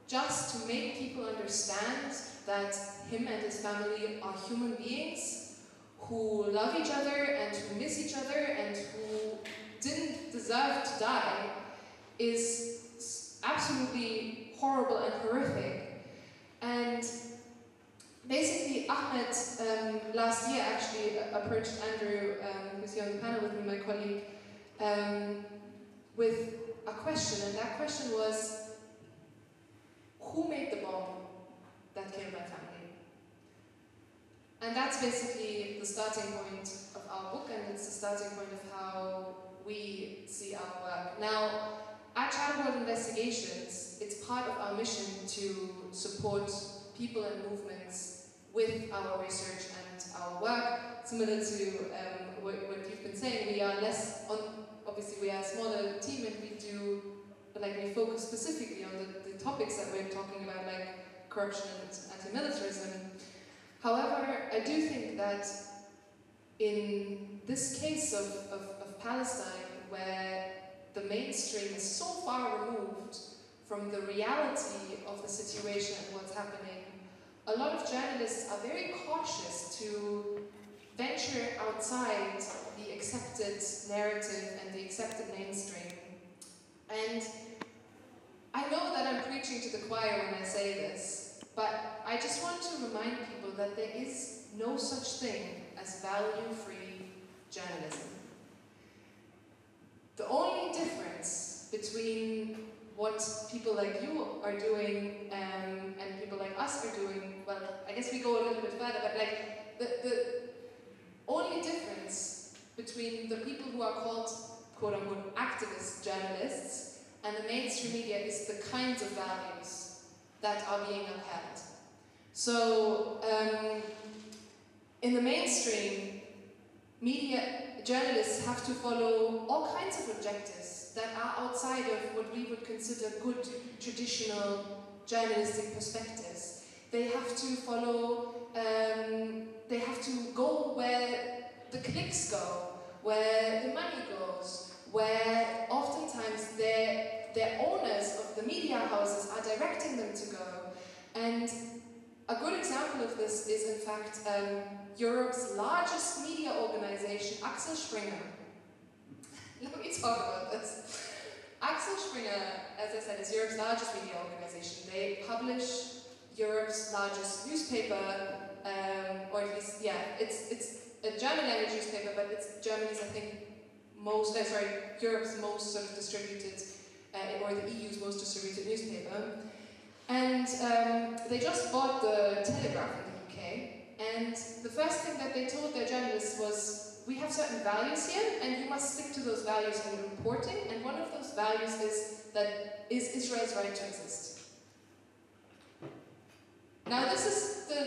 D: just to make people understand that him and his family are human beings who love each other and who miss each other and who didn't deserve to die, is absolutely horrible and horrific. And basically Ahmed last year actually approached Andrew, who's here on the panel with me, my colleague, with a question, and that question was, who made the bomb that killed my family? And that's basically the starting point of our book, and it's the starting point of how we see our work. Now, at Centrul Investigations, it's part of our mission to support people and movements with our research and our work. Similar to what you've been saying, we are less on, obviously we are a smaller team, and we focus specifically on the topics that we're talking about, like corruption and anti-militarism. However, I do think that in this case of Palestine, where the mainstream is so far removed from the reality of the situation and what's happening, a lot of journalists are very cautious to venture outside the accepted narrative and the accepted mainstream. And I know that I'm preaching to the choir when I say this, but I just want to remind people that there is no such thing as value-free journalism. The only difference between what people like you are doing and people like us are doing, well, I guess we go a little bit further, but the only difference between the people who are called quote-unquote activist journalists and the mainstream media is the kinds of values that are being upheld. So, in the mainstream, journalists have to follow all kinds of objectives that are outside of what we would consider good traditional journalistic perspectives. They have to follow, they have to go where the clicks go, where the money goes, where oftentimes their owners of the media houses are directing them to go. And a good example of this is, in fact, Europe's largest media organization, Axel Springer. Let me talk about this. Axel Springer, as I said, is Europe's largest media organization. They publish Europe's largest newspaper, or at least, yeah, it's a German language newspaper, but it's Germany's, I think, Europe's most sort of distributed, or the EU's most distributed newspaper. And they just bought the Telegraph in the UK, and the first thing that they told their journalists was, we have certain values here, and you must stick to those values in reporting, and one of those values is Israel's right to exist. Now this is the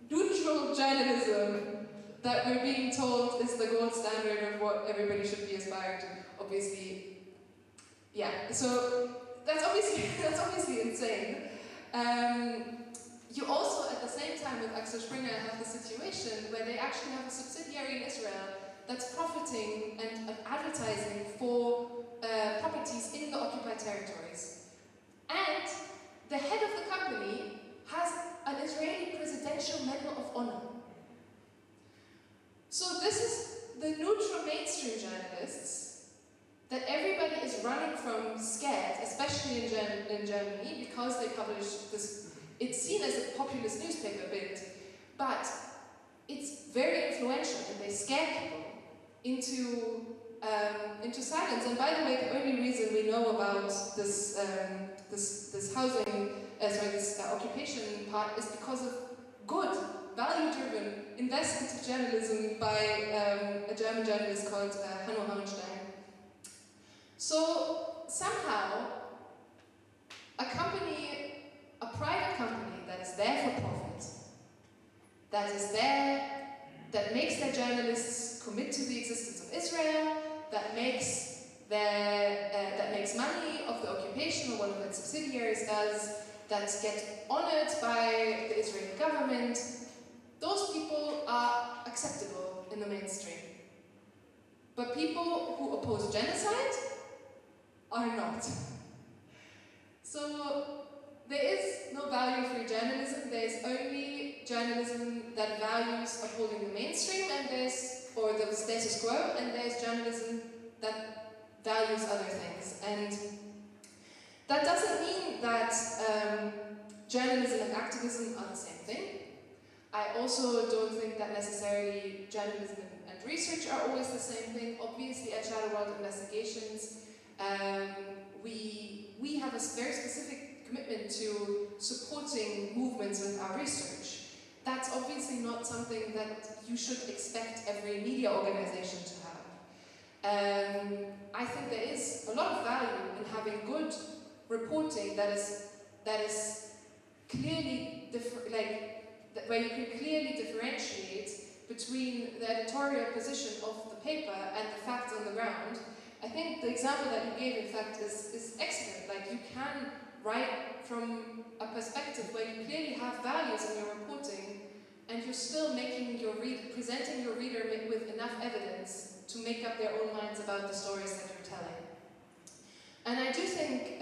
D: neutral journalism that we're being told is the gold standard of what everybody should be aspiring to. Obviously, yeah, so that's obviously insane. You also, at the same time with Axel Springer, have the situation where they actually have a subsidiary in Israel that's profiting and advertising for properties in the occupied territories. And the head of the company has an Israeli Presidential Medal of Honor. So this is the neutral mainstream journalists that everybody is running from scared, especially in Germany, because they publish this. It's seen as a populist newspaper bit, but it's very influential, and they scare people into silence. And by the way, the only reason we know about this occupation part is because of good, value-driven, investigative journalism by a German journalist called Hanno Hauenstein. So somehow, a private company that is there for profit, that makes their journalists commit to the existence of Israel, that makes money of the occupation, or one of its subsidiaries does, that get honored by the Israeli government, those people are acceptable in the mainstream. But people who oppose genocide are not. So there is no value-free journalism. There is only journalism that values upholding the mainstream, or the status quo, and there's journalism that values other things. And that doesn't mean that journalism and activism are the same thing. I also don't think that necessarily journalism and research are always the same thing. Obviously, at Shadow World Investigations, we have a very specific commitment to supporting movements with our research. That's obviously not something that you should expect every media organization to have. I think there is a lot of value in having good reporting that is clearly where you can clearly differentiate between the editorial position of the paper and the facts on the ground. I think the example that you gave, in fact, is excellent. Like, you can write from a perspective where you clearly have values in your reporting, and you're still presenting your reader with enough evidence to make up their own minds about the stories that you're telling. And I do think,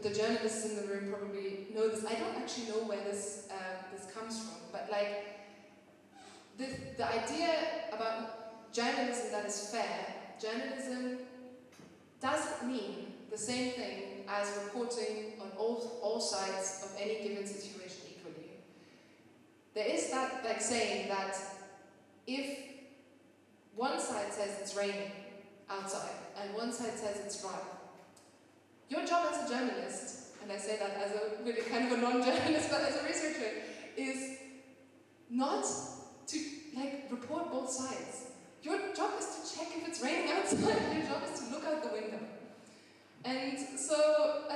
D: the journalists in the room probably know this. I don't actually know where this comes from, but like, the idea about journalism that is fair, journalism doesn't mean the same thing as reporting on all sides of any given situation equally. There is that saying that if one side says it's raining outside and one side says it's dry, your job as a journalist, and I say that as a really kind of a non-journalist, but as a researcher, is not to report both sides. Your job is to check if it's raining outside. Your job is to look out the window. And so,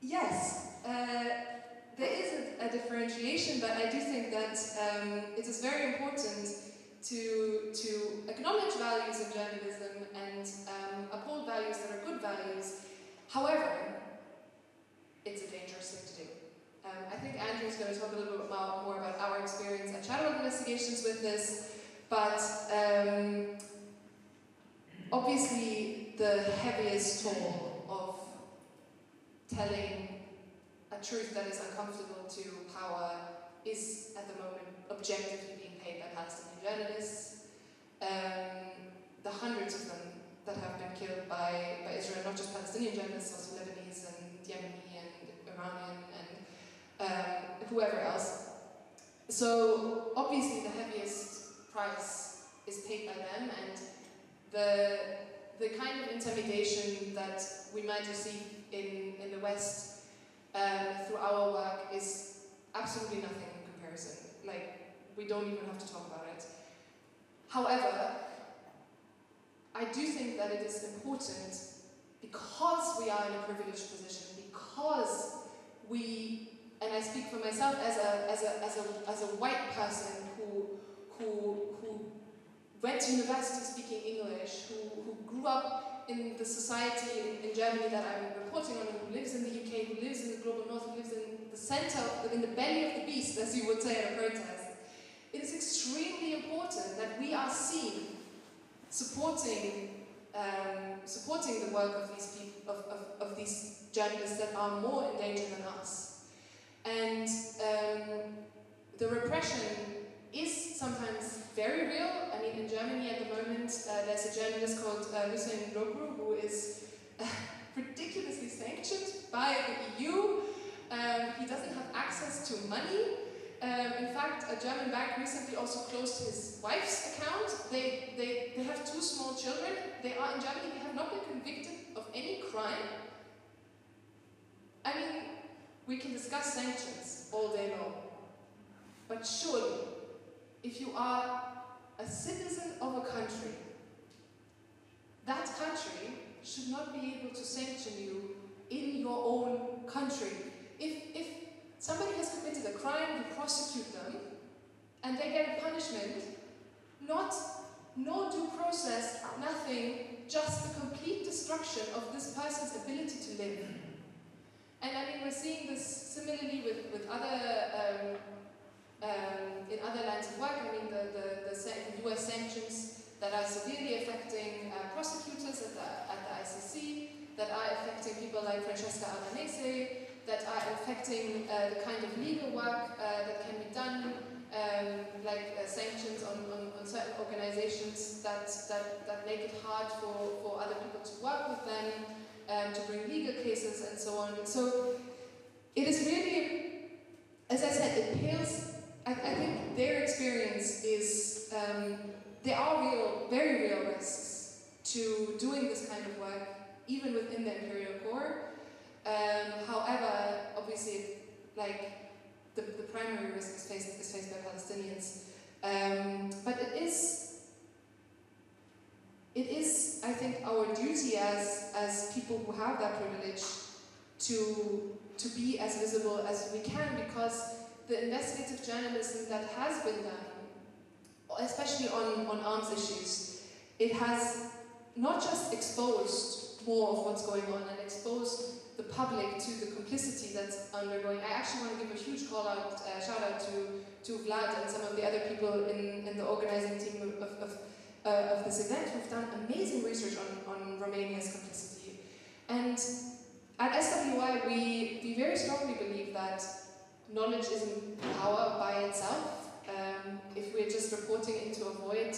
D: yes, there is a differentiation, but I do think that it is very important to acknowledge values in journalism and uphold values that are good values. However, it's a dangerous thing to do. I think Andrew's going to talk a little bit more about our investigations with this, but obviously the heaviest toll of telling a truth that is uncomfortable to power is at the moment objectively being paid by Palestinian journalists. The hundreds of them that have been killed by Israel, not just Palestinian journalists, also Lebanese and Yemeni and Iranian and whoever else. So obviously the heaviest price is paid by them, and the kind of intimidation that we might receive in the West through our work is absolutely nothing in comparison. Like, we don't even have to talk about it. However, I do think that it is important, because we are in a privileged position, because we, and I speak for myself as a white person who went to university speaking English, who grew up in the society in Germany that I'm reporting on, who lives in the UK, who lives in the global north, who lives in the center, in the belly of the beast, as you would say at a protest. It is extremely important that we are seen supporting the work of these people, of these journalists that are more in danger than us. And the repression is sometimes very real. I mean, in Germany at the moment, there's a journalist called Rohde, who is ridiculously sanctioned by the EU. He doesn't have access to money. In fact, a German bank recently also closed his wife's account. They have 2 small children. They are in Germany. They have not been convicted of any crime. I mean, we can discuss sanctions all day long. But surely, if you are a citizen of a country, that country should not be able to sanction you in your own country. If somebody has committed a crime, you prosecute them, and they get a punishment, no due process, nothing, just the complete destruction of this person's ability to live. And I mean, we're seeing this similarly with other in other lines of work. I mean, the US sanctions that are severely affecting prosecutors at the ICC, that are affecting people like Francesca Albanese, that are affecting the kind of legal work that can be done, like sanctions on certain organizations that make it hard for other people to work with them, to bring legal cases and so on. So it is really, as I said, it pales. I think their experience is, there are very real risks to doing this kind of work, even within the imperial core. However, obviously, like the primary risk is faced by Palestinians. But it is, I think, our duty as people who have that privilege to be as visible as we can, because the investigative journalism that has been done, especially on arms issues, it has not just exposed more of what's going on and exposed the public to the complicity that's undergoing. I actually want to give a huge shout out to Vlad and some of the other people in the organizing team of this event who've done amazing research on Romania's complicity. And at SWI, we very strongly believe that knowledge isn't power by itself. If we're just reporting in to avoid,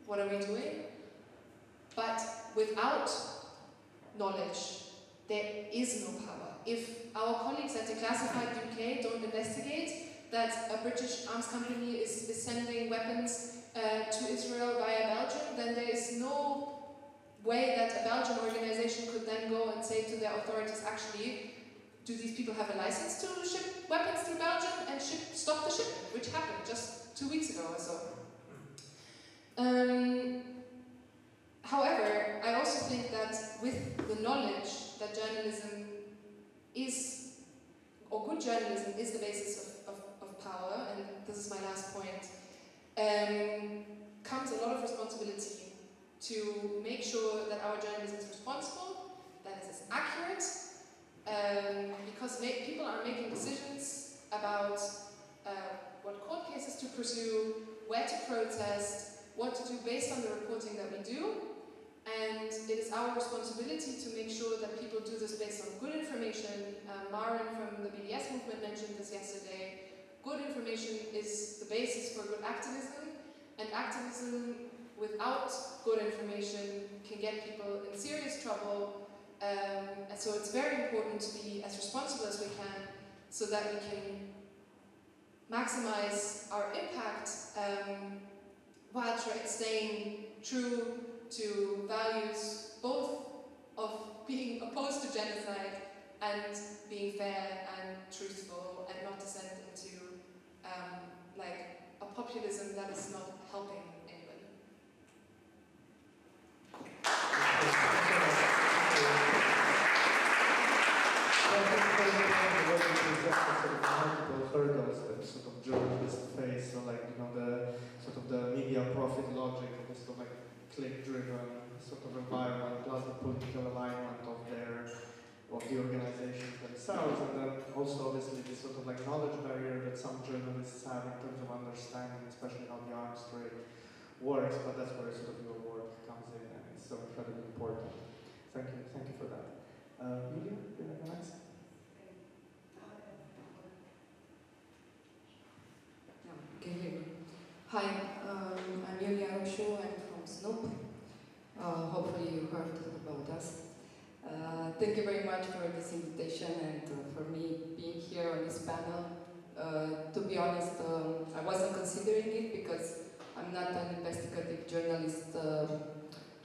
D: what are we doing? But without knowledge, there is no power. If our colleagues at Declassified UK don't investigate that a British arms company is sending weapons to Israel via Belgium, then there is no way that a Belgian organization could then go and say to their authorities, actually, do these people have a license to ship weapons through Belgium and stop the shipment, which happened just 2 weeks ago or so. However, I also think that with the knowledge that journalism is, or good journalism is the basis of power, and this is my last point, comes a lot of responsibility to make sure that our journalism is responsible, that it is accurate, because people are making decisions about what court cases to pursue, where to protest, what to do based on the reporting that we do. And it is our responsibility to make sure that people do this based on good information. Maren from the BDS movement mentioned this yesterday. Good information is the basis for good activism, and activism without good information can get people in serious trouble. And so it's very important to be as responsible as we can so that we can maximize our impact while staying true to values both of being opposed to genocide and being fair and truthful and not descend into like a populism that is not helping anybody.
A: Multiple hurdles that sort of journalists face, so like, you know, the sort of the media profit logic of this sort of like click-driven sort of environment, plus the political alignment of the organizations themselves, and then also obviously this sort of like knowledge barrier that some journalists have in terms of understanding, especially how the arms trade works. But that's where sort of your work comes in, and it's so incredibly important. Thank you for that. Julia, do you have the next?
E: Can you hear me? Hi, I'm Julia Roșu, I'm from Snoop. Hopefully you heard about us. Thank you very much for this invitation and for me being here on this panel. To be honest, I wasn't considering it because I'm not an investigative journalist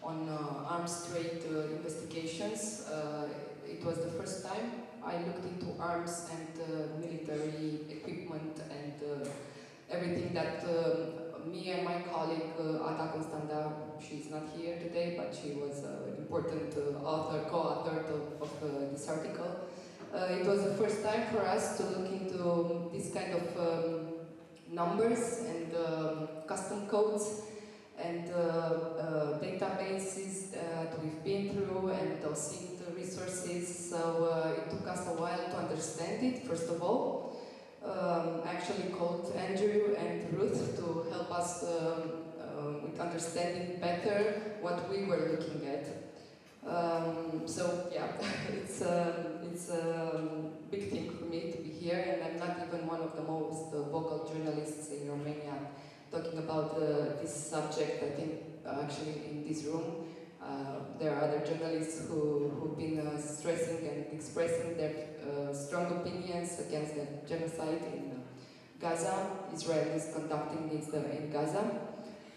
E: on arms trade investigations. It was the first time I looked into arms and military equipment and everything that me and my colleague Ada Constanda, she's not here today, but she was an important co-author of this article. It was the first time for us to look into this kind of numbers and custom codes and databases that we've been through and seen the resources. So it took us a while to understand it, first of all. I actually called Andrew and Ruth to help us with understanding better what we were looking at. So yeah, it's a big thing for me to be here, and I'm not even one of the most vocal journalists in Romania talking about this subject. I think actually in this room there are other journalists who've been stressing and expressing their strong opinions against the genocide in Gaza. Israel is conducting this in Gaza.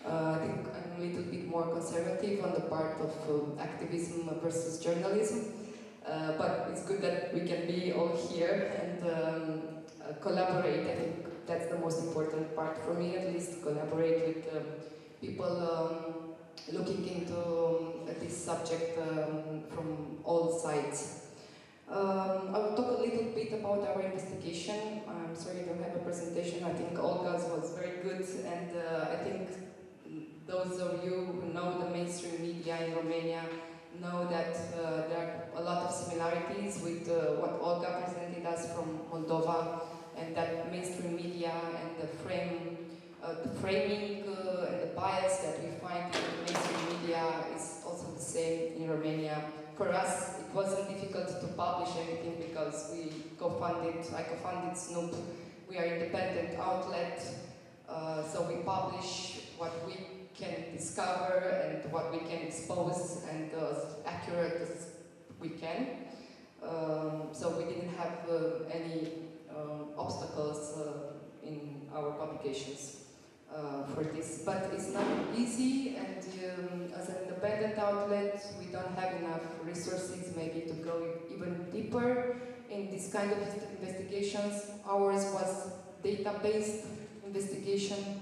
E: I think I'm a little bit more conservative on the part of activism versus journalism, but it's good that we can be all here and collaborate. I think that's the most important part for me, at least, collaborate with people looking into this subject from all sides. I will talk a little bit about our investigation. I'm sorry I don't have a presentation. I think Olga's was very good, and I think those of you who know the mainstream media in Romania know that there are a lot of similarities with what Olga presented us from Moldova, and that mainstream media and the framing and the bias that we find in the mainstream media is also the same in Romania. For us, it wasn't difficult to publish anything because I co-funded Snoop. We are an independent outlet, so we publish what we can discover and what we can expose, and as accurate as we can. So we didn't have any obstacles in our publications for this. But it's not easy, and as an independent outlet, we don't have enough resources maybe to go even deeper in this kind of investigations. Ours was data-based investigation.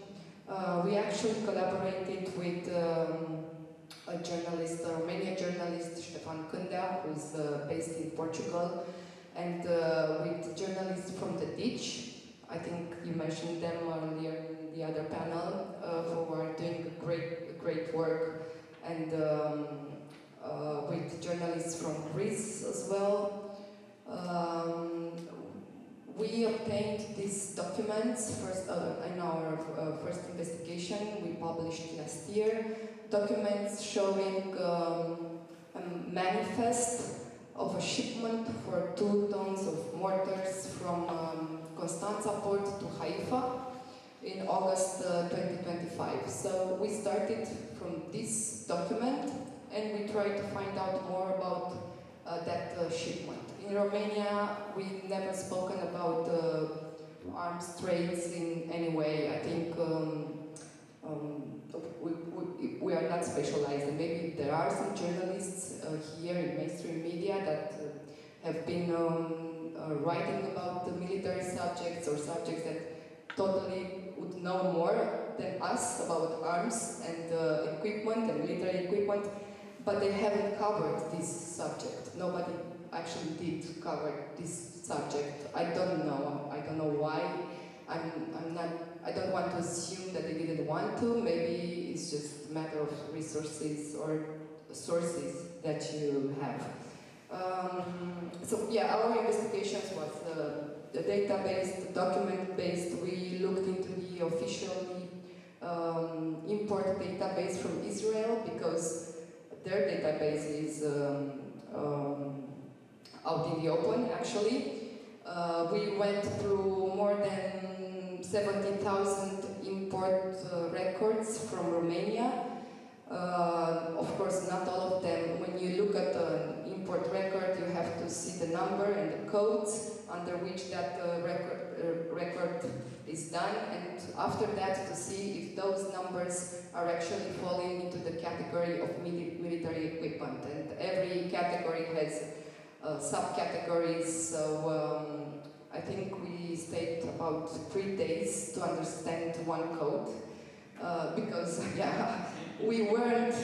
E: We actually collaborated with a journalist, a Romanian journalist, Ștefan Cândea, who is based in Portugal, and with journalists from the Ditch. I think you mentioned them earlier in the other panel, who are doing great work, and with journalists from Greece as well. We obtained these documents first in our first investigation we published last year, documents showing a manifest of a shipment for 2 tons of mortars from Constanța port to Haifa in August 2025. So we started from this document and we tried to find out more about that shipment. In Romania, we've never spoken about arms trades in any way. I think we are not specialized, and maybe there are some journalists here in mainstream media that have been writing about the military subjects or subjects that totally would know more than us about arms and equipment and military equipment, but they haven't covered this subject. Nobody actually did cover this subject. I don't know why. I don't want to assume that they didn't want to. Maybe it's just a matter of resources or sources that you have. So yeah, our investigations was the database, the document-based. We looked into the officially import database from Israel because their database is out in the open, actually. We went through more than 70,000 import records from Romania. Of course, not all of them. When you look at an import record, you have to see the number and the codes under which that record is done, and after that to see if those numbers are actually falling into the category of military equipment. And every category has subcategories, so I think we stayed about 3 days to understand one code, because yeah, we weren't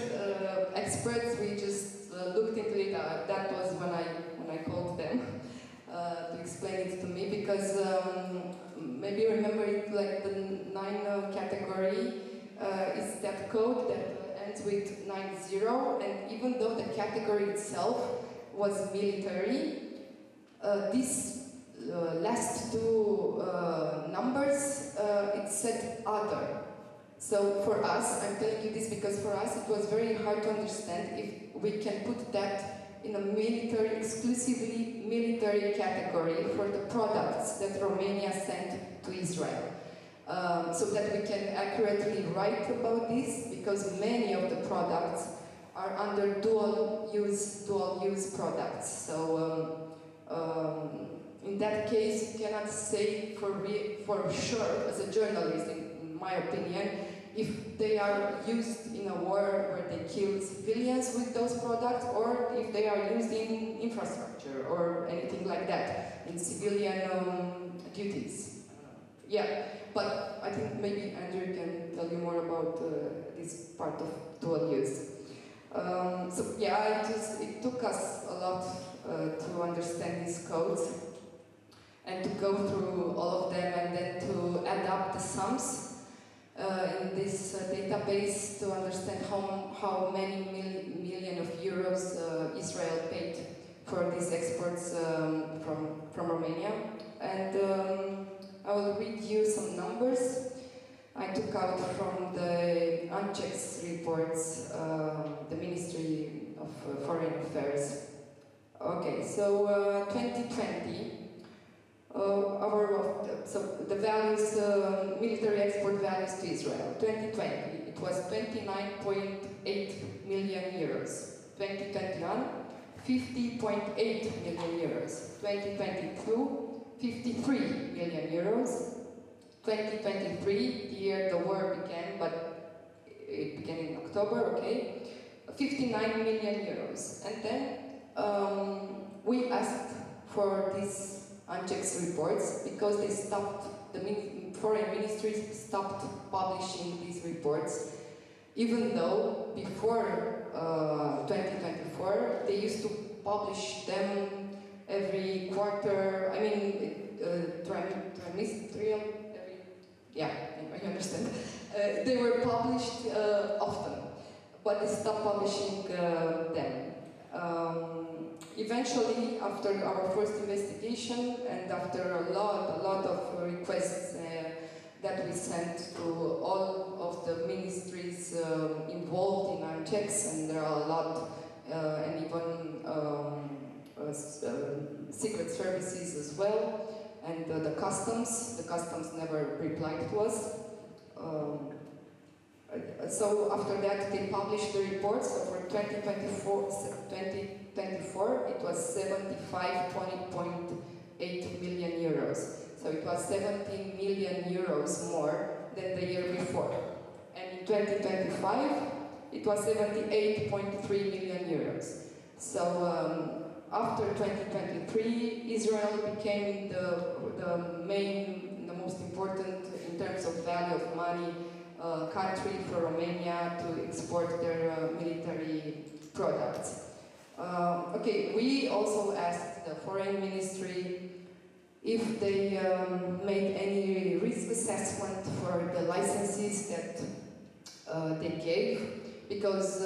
E: experts, we just looked into it. That was when I called them to explain it to me, because maybe you remember it, like the 9 category is that code that ends with 90, and even though the category itself was military, these last 2 numbers, it said other. So for us, I'm telling you this because for us it was very hard to understand if we can put that in a military, exclusively military category for the products that Romania sent to Israel. So that we can accurately write about this, because many of the products are under dual use products. So in that case, you cannot say for sure, as a journalist, in my opinion, if they are used in a war where they kill civilians with those products, or if they are used in infrastructure or anything like that, in civilian duties. Yeah, but I think maybe Andrew can tell you more about this part of dual use. So yeah, it took us a lot to understand these codes and to go through all of them, and then to add up the sums in this database to understand how many million of euros Israel paid for these exports from Romania. And I will read you some numbers I took out from the UNCHEC's reports, the Ministry of Foreign Affairs. Okay, so 2020, so the values, military export values to Israel. 2020, it was 29.8 million euros. 2021, 50.8 million euros. 2022, 53 million euros. 2023, the year the war began, but it began in October, okay, 59 million euros. And then we asked for these UNCHEC's reports because they stopped, the foreign ministries stopped publishing these reports, even though before 2024 they used to publish them every quarter, I mean trimestrial, yeah, you understand. They were published often, but they stopped publishing them. Eventually, after our first investigation and after a lot of requests that we sent to all of the ministries involved in our checks, and there are a lot, and even secret services as well, and the customs never replied to us. So after that they published the reports. So for 2024 it was 75.8 million euros. So it was 17 million euros more than the year before. And in 2025 it was 78.3 million euros. So after 2023, Israel became the most important in terms of value of money country for Romania to export their military products. Okay, we also asked the foreign ministry if they made any risk assessment for the licenses that they gave, because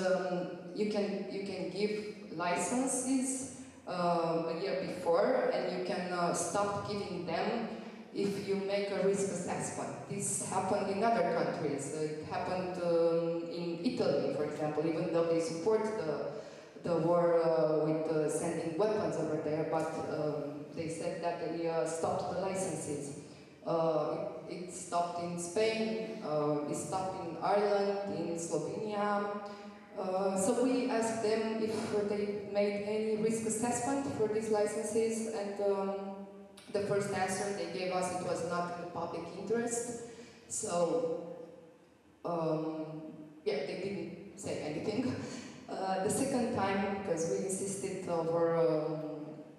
E: you can give licenses a year before, and you can stop giving them if you make a risk assessment. This happened in other countries. It happened in Italy, for example, even though they support the war with sending weapons over there, but they said that they stopped the licenses. It stopped in Spain, it stopped in Ireland, in Slovenia. So we asked them if they made any risk assessment for these licenses, and the first answer they gave us, it was not in the public interest. So yeah, they didn't say anything. The second time, because we insisted over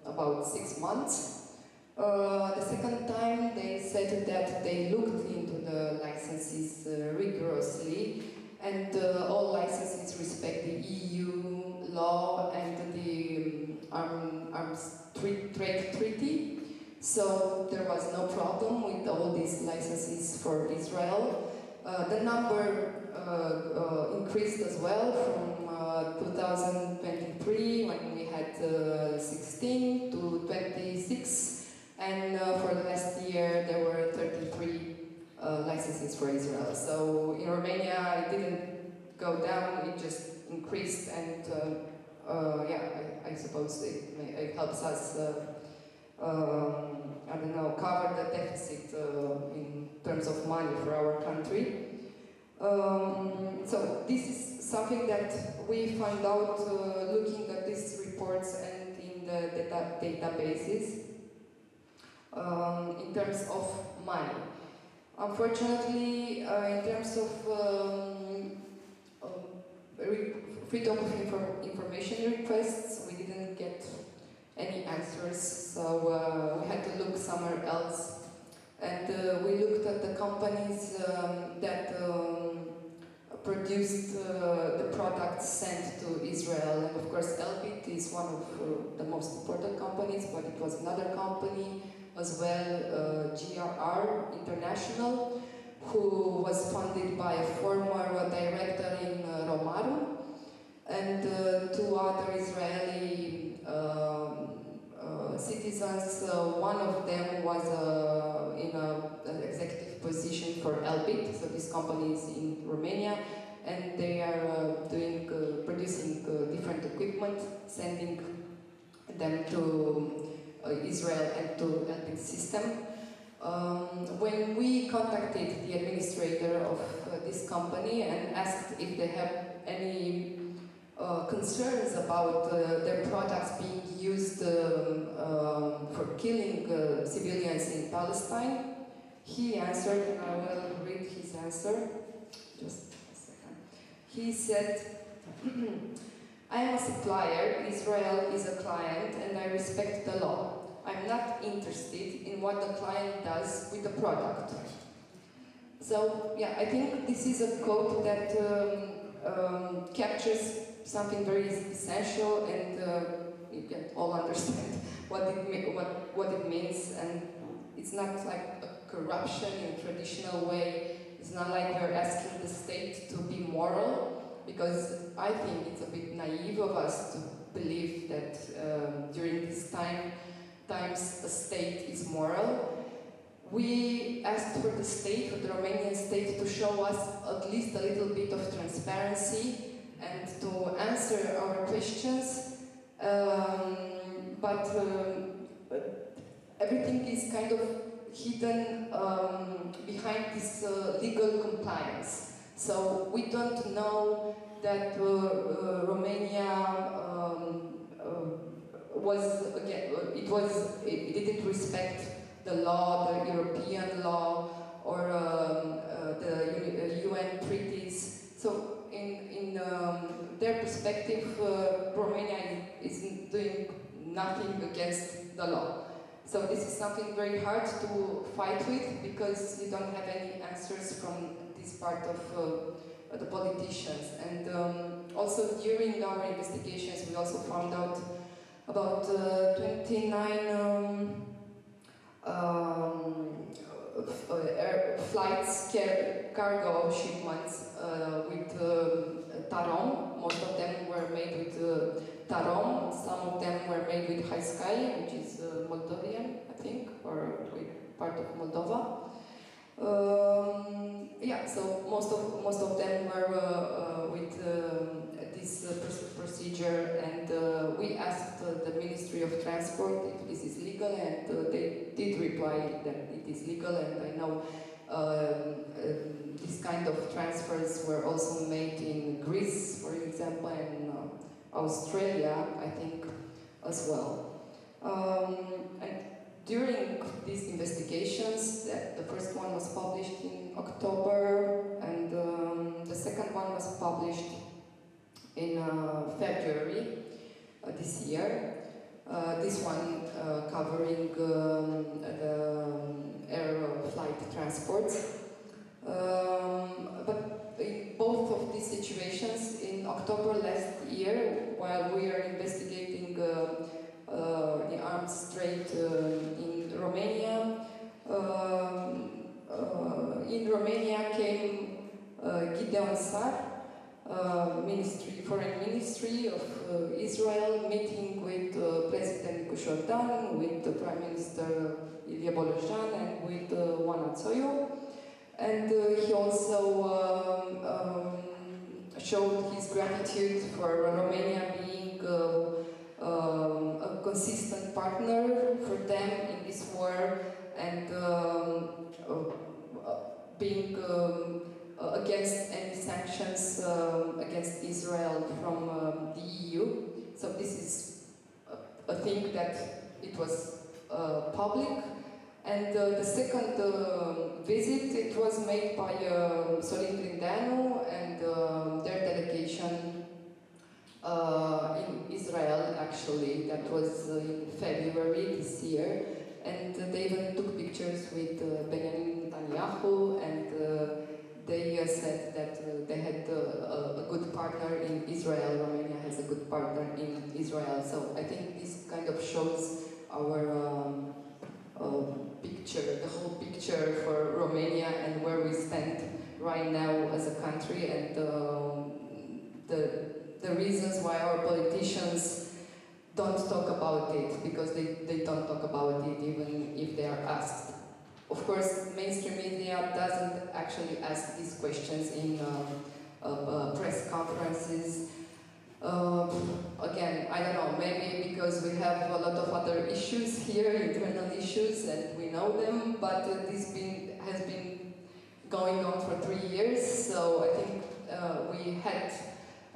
E: about 6 months, the second time they said that they looked into the licenses rigorously, and all licenses respect the EU law and the Arms Trade Treaty. So there was no problem with all these licenses for Israel. The number increased as well from 2023, when we had 16, to 26, and for the last year there were 33 licenses for Israel. So in Romania it didn't go down, it just increased, and yeah, I suppose it helps us I don't know, cover the deficit in terms of money for our country. So this is something that we find out looking at these reports and in the databases in terms of money. Unfortunately, in terms of freedom of information requests, we didn't get any answers, so we had to look somewhere else. And we looked at the companies that produced the products sent to Israel. And of course, Elbit is one of the most important companies, but it was another company as well, GRR International, who was funded by a former director in Romaru, and 2 other Israeli citizens. One of them was in an executive position for Elbit, so this company is in Romania, and they are producing different equipment, sending them to Israel and to Elbit system. When we contacted the administrator of this company and asked if they have any concerns about their products being used for killing civilians in Palestine, he answered, and I will read his answer, just a second. He said, I am a supplier, Israel is a client, and I respect the law. I'm not interested in what the client does with the product. So, yeah, I think this is a quote that captures something very essential, and you can all understand what it means. And it's not like a corruption in traditional way. It's not like we're asking the state to be moral, because I think it's a bit naive of us to believe that during this times a state is moral. we asked for the state, for the Romanian state, to show us at least a little bit of transparency and to answer our questions, but everything is kind of hidden behind this legal compliance. So we don't know that Romania it didn't respect the law, the European law, or the UN treaties. So in their perspective, Romania is doing nothing against the law. So this is something very hard to fight with, because you don't have any answers from this part of the politicians. And also during our investigations, we also found out about 29 flights, cargo shipments with tarom. Most of them were made with tarom. Some of them were made with Haiskai, which is Moldovan, I think, or part of Moldova. Yeah, so most of them were with this procedure, and we asked the Ministry of Transport if this is legal, and they did reply that it is legal. And I know this kind of transfers were also made in Greece, for example, and Australia, I think, as well. And during these investigations, the first one was published in October, and the second one was published in February this year. This one covering the air flight transports. But in both of these situations, in October last year, while we are investigating the arms trade in Romania, came Gideon Sar, Foreign Ministry of Israel, meeting with President Jordan, with the Prime Minister Ilie Bolojan, and with Oana Tsoyo. And he also showed his gratitude for Romania being a consistent partner for them in this war, and being against any sanctions against Israel from the EU. So this is a thing that it was public. And the second visit, it was made by Sorin Grindeanu and their delegation in Israel, actually. That was in February this year. And they even took pictures with Benjamin Netanyahu, and they said that they had a good partner in Israel. Romania has a good partner in Israel. So I think this kind of shows our picture, the whole picture for Romania and where we stand right now as a country, and the reasons why our politicians don't talk about it, because they don't talk about it even if they are asked. Of course, mainstream media doesn't actually ask these questions in press conferences. Again, I don't know, maybe because we have a lot of other issues here, internal issues, and we know them, but this has been going on for 3 years, so I think we had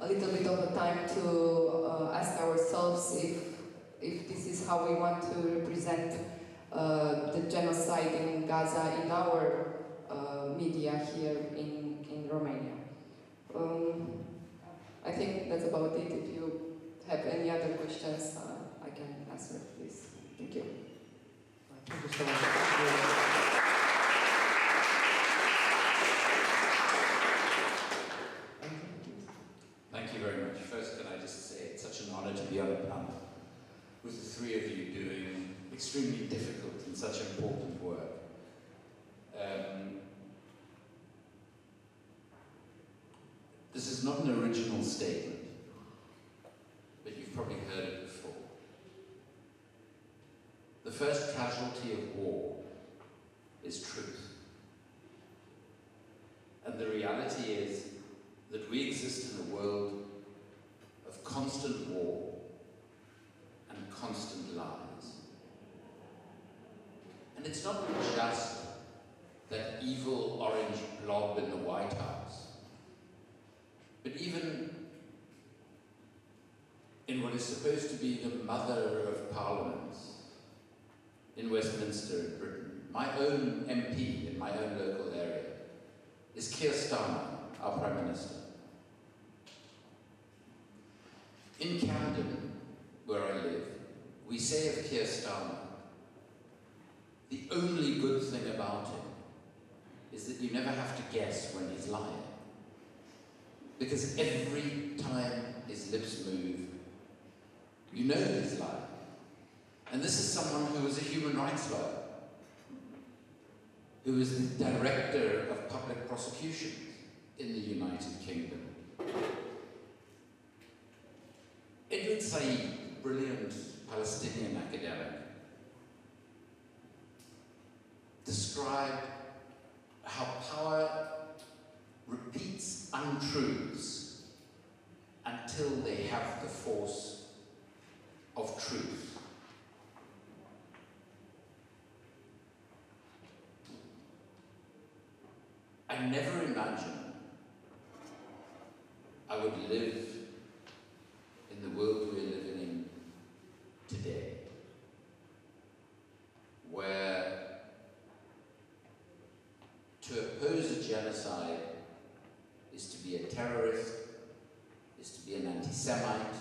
E: a little bit of a time to ask ourselves if this is how we want to represent the genocide in Gaza in our media here in Romania. I think that's about it. If you have any other questions, I can answer, please. Thank you.
A: Thank you so much.
F: Thank you very much. First, can I just say it's such an honor to be on a panel with the three of you doing extremely difficult and such important work. This is not an original statement, but you've probably heard it before. The first casualty of war is And the reality is that we exist in a world of constant war and constant lies. And it's not just that evil orange blob in the White House, but even in what is supposed to be the mother of parliaments in Westminster in Britain. My own MP in my own local area is Keir Starmer, our Prime Minister. In Camden, where I live, we say of Keir Starmer, the only good thing about him is that you never have to guess when he's lying. Because every time his lips move, you know he's lying. And this is someone who was a human rights lawyer, who was the director of public prosecutions in the United Kingdom. Edward Said, brilliant Palestinian academic, described how power repeats untruths until they have the force of truth. I never imagined I would live in the world we're living in today, where to oppose a genocide is to be a terrorist, is to be an anti-Semite,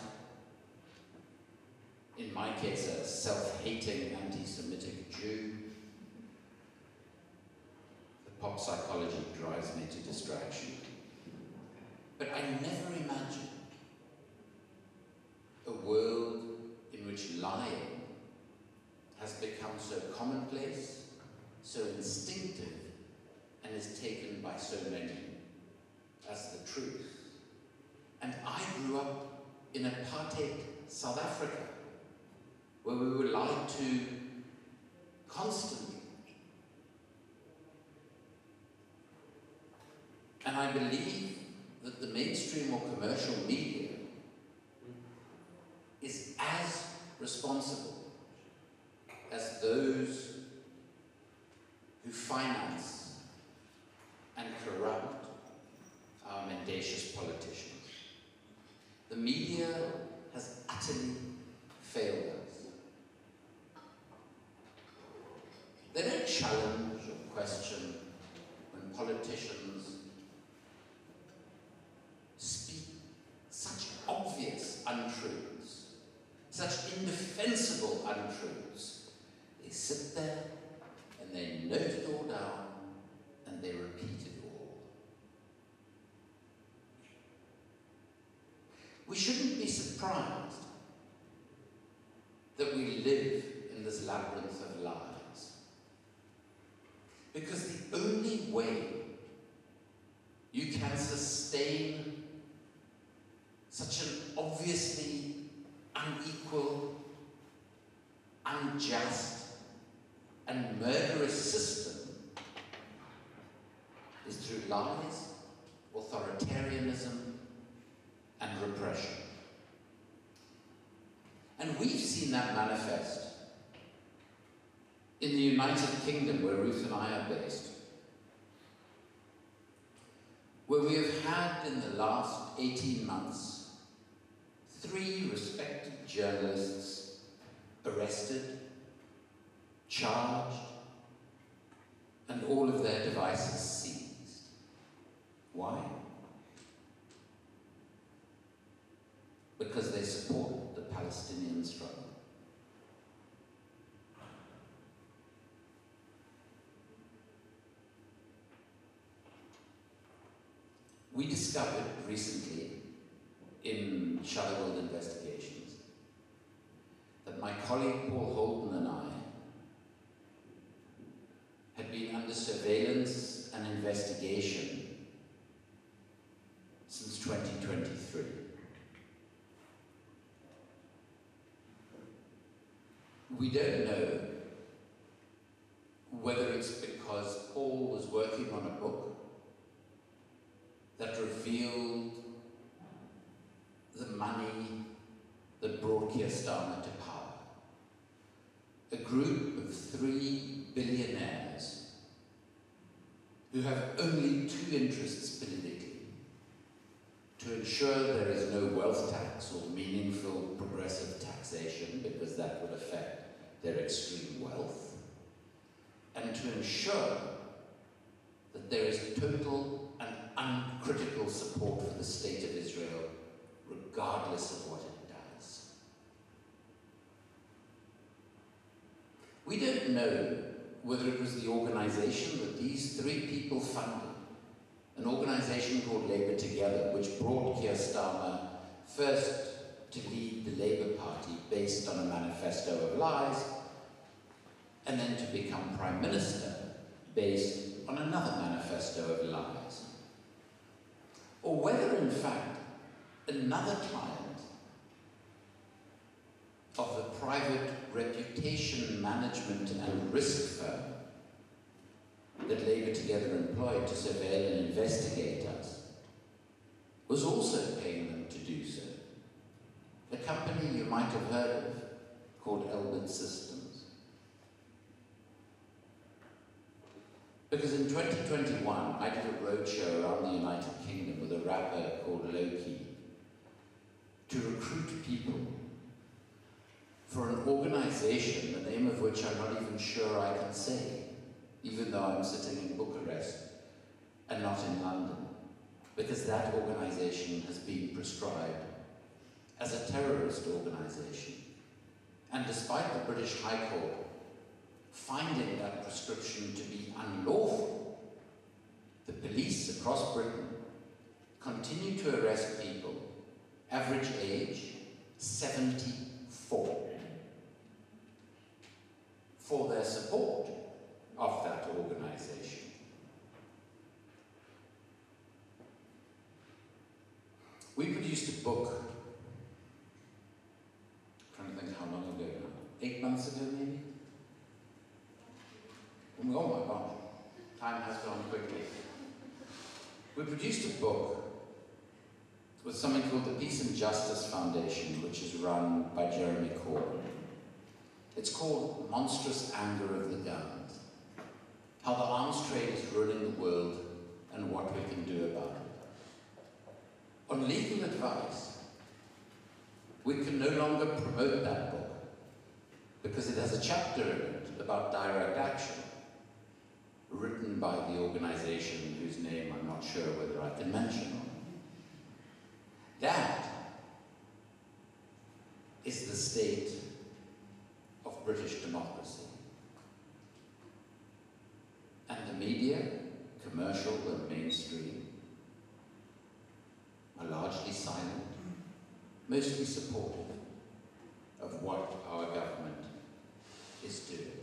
F: in my case a self-hating anti-Semitic Jew. The pop psychology drives me to distraction. But I never imagined a world in which lying has become so commonplace, so instinctive, and is taken by so many as the truth. And I grew up in apartheid South Africa, where we were lied to constantly. And I believe that the mainstream or commercial media is as responsible as those who finance and corrupt our mendacious politicians. The media has utterly failed us. They don't challenge or question when politicians speak such obvious untruths, such indefensible untruths. They sit there and they note it all down and they repeat it all. We shouldn't be surprised that we live in this labyrinth of lies, because the only way you can sustain such an obviously unequal, unjust, and murderous system is through lies, authoritarianism, and repression. And we've seen that manifest in the United Kingdom, where Ruth and I are based, where we have had in the last 18 months 3 respected journalists arrested, charged, and all of their devices seized. Why? Because they support the Palestinian struggle. We discovered recently in Shadowworld Investigations that my colleague Paul Holden and I had been under surveillance and investigation since 2023. We don't know whether it's because Paul was working on a book revealed the money that brought Keir Starmer to power. A group of 3 billionaires who have only 2 interests politically: to ensure there is no wealth tax or meaningful progressive taxation, because that would affect their extreme wealth, and to ensure that there is total and uncritical support for the State of Israel, regardless of what it does. We don't know whether it was the organization that these 3 people funded, an organization called Labour Together, which brought Keir Starmer first to lead the Labour Party based on a manifesto of lies, and then to become Prime Minister based on another manifesto of lies. Or whether, in fact, another client of the private reputation management and risk firm that Labour Together employed to surveil and investigate us was also paying them to do so. A company you might have heard of called Elbit Systems. Because in 2021, I did a roadshow around the United Kingdom with a rapper called Loki to recruit people for an organization, the name of which I'm not even sure I can say, even though I'm sitting in Bucharest and not in London, because that organization has been prescribed as a terrorist organization. And despite the British High Court finding that prescription to be unlawful, the police across Britain continue to arrest people, average age 74, for their support of that organization. We produced a book, I'm trying to think how long ago now, 8 months ago maybe? Oh my God, time has gone quickly. We produced a book with something called the Peace and Justice Foundation, which is run by Jeremy Corbyn. It's called Monstrous Anger of the Guns: How the Arms Trade is Ruining the World and What We Can Do About it. On legal advice, we can no longer promote that book because it has a chapter in it about direct action, written by the organization whose name I'm not sure whether I can mention. That is the state of British democracy. And the media, commercial and mainstream, are largely silent, mostly supportive of what our government is doing.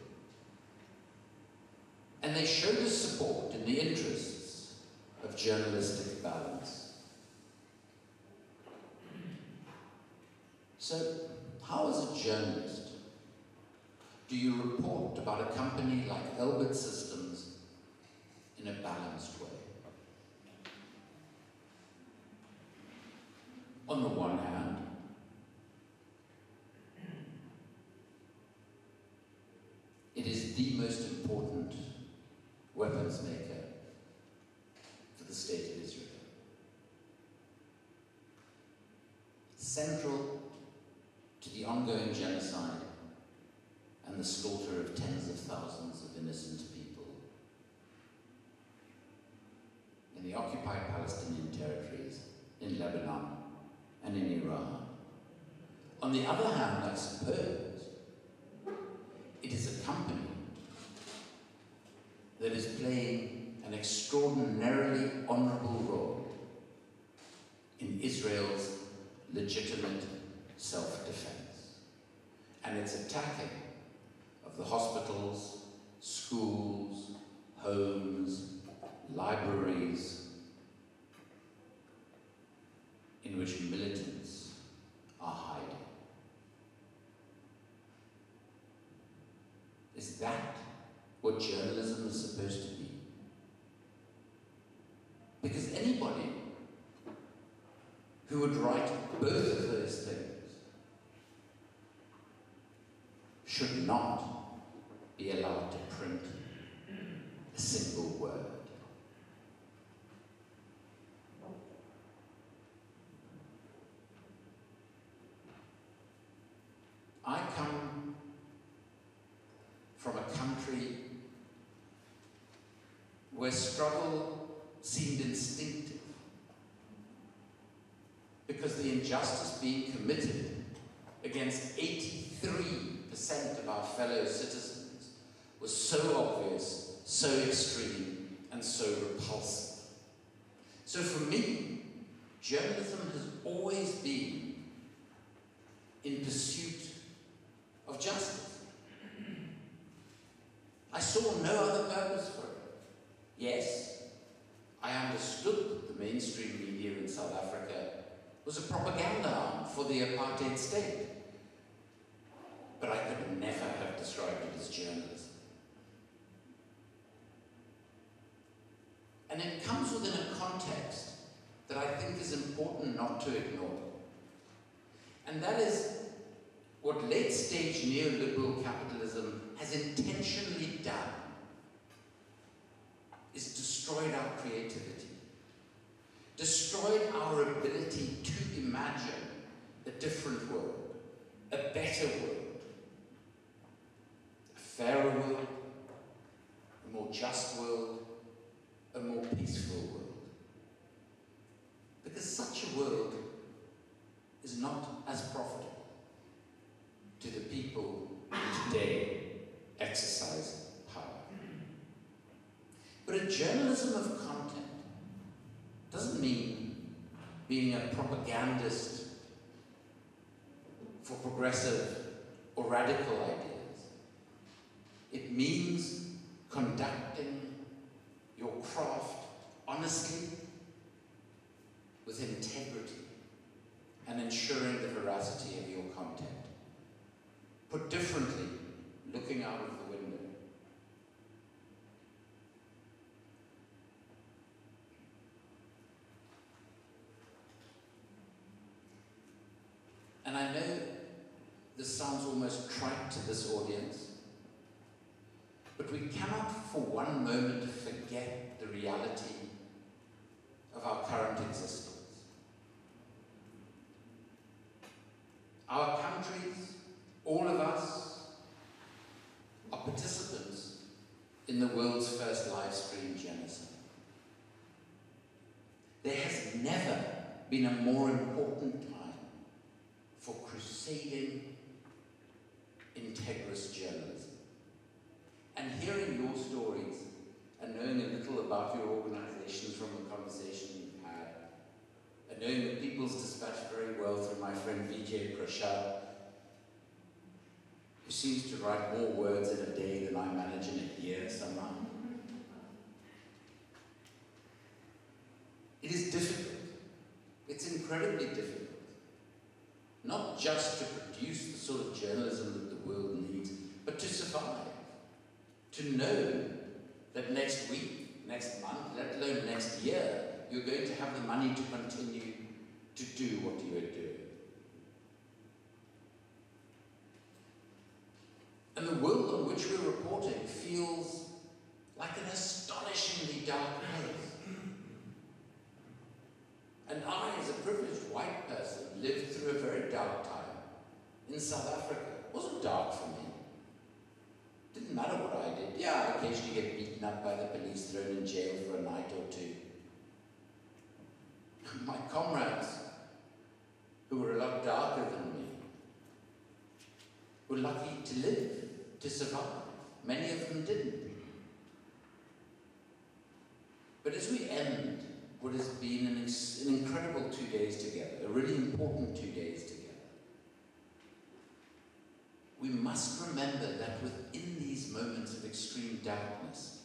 F: And they showed us support in the interests of journalistic balance. So, how as a journalist do you report about a company like Elbit Systems in a balanced way? On the one hand, it is the most important weapons maker for the State of Israel. Central to the ongoing genocide and the slaughter of tens of thousands of innocent people in the occupied Palestinian territories, in Lebanon, and in Iran. On the other hand, I suppose, it is a company that is playing an extraordinarily honorable role in Israel's legitimate self-defense. And its attacking of the hospitals, schools, homes, libraries in which militants are hiding. Is that what journalism is supposed to be? Because anybody who would write both of those things should not be allowed to print a single word. I come from a country where struggle seemed instinctive, because the injustice being committed against 83% of our fellow citizens was so obvious, so extreme, and so repulsive. So for me, journalism has always been in pursuit of justice. I saw no other purpose for it. Yes, I understood that the mainstream media in South Africa was a propaganda arm for the apartheid state, but I could never have described it as journalism. And it comes within a context that I think is important not to ignore. And that is what late-stage neoliberal capitalism has intentionally done, is destroyed our creativity, destroyed our ability to imagine a different world, a better world, a fairer world, a more just world, a more peaceful world. Because such a world is not as profitable to the people who today exercise power. But a journalism of content doesn't mean being a propagandist for progressive or radical ideas. It means conducting your craft honestly, with integrity, and ensuring the veracity of your content. Put differently, looking out of the window. And I know this sounds almost trite to this audience, but we cannot for one moment forget the reality of our current existence. Our countries, all of us, are participants in the world's first live-stream genocide. There has never been a more important time for crusading integrous journalism. And hearing your stories and knowing a little about your organizations from the conversation we've had, and knowing the People's Dispatch very well through my friend PS.CJ, who seems to write more words in a day than I manage in a year somehow. It is difficult. It's incredibly difficult. Not just to produce the sort of journalism that the world needs, but to survive. To know that next week, next month, let alone next year, you're going to have the money to continue to do what you are doing. And the world on which we're reporting feels like an astonishingly dark place. And I, as a privileged white person, lived through a very dark time in South Africa. It wasn't dark for me. Didn't matter what I did. Yeah, I occasionally get beaten up by the police, thrown in jail for a night or two. My comrades, who were a lot darker than me, were lucky to live, to survive. Many of them didn't. But as we end what has been an incredible 2 days together, a really important 2 days together, we must remember that within these moments of extreme darkness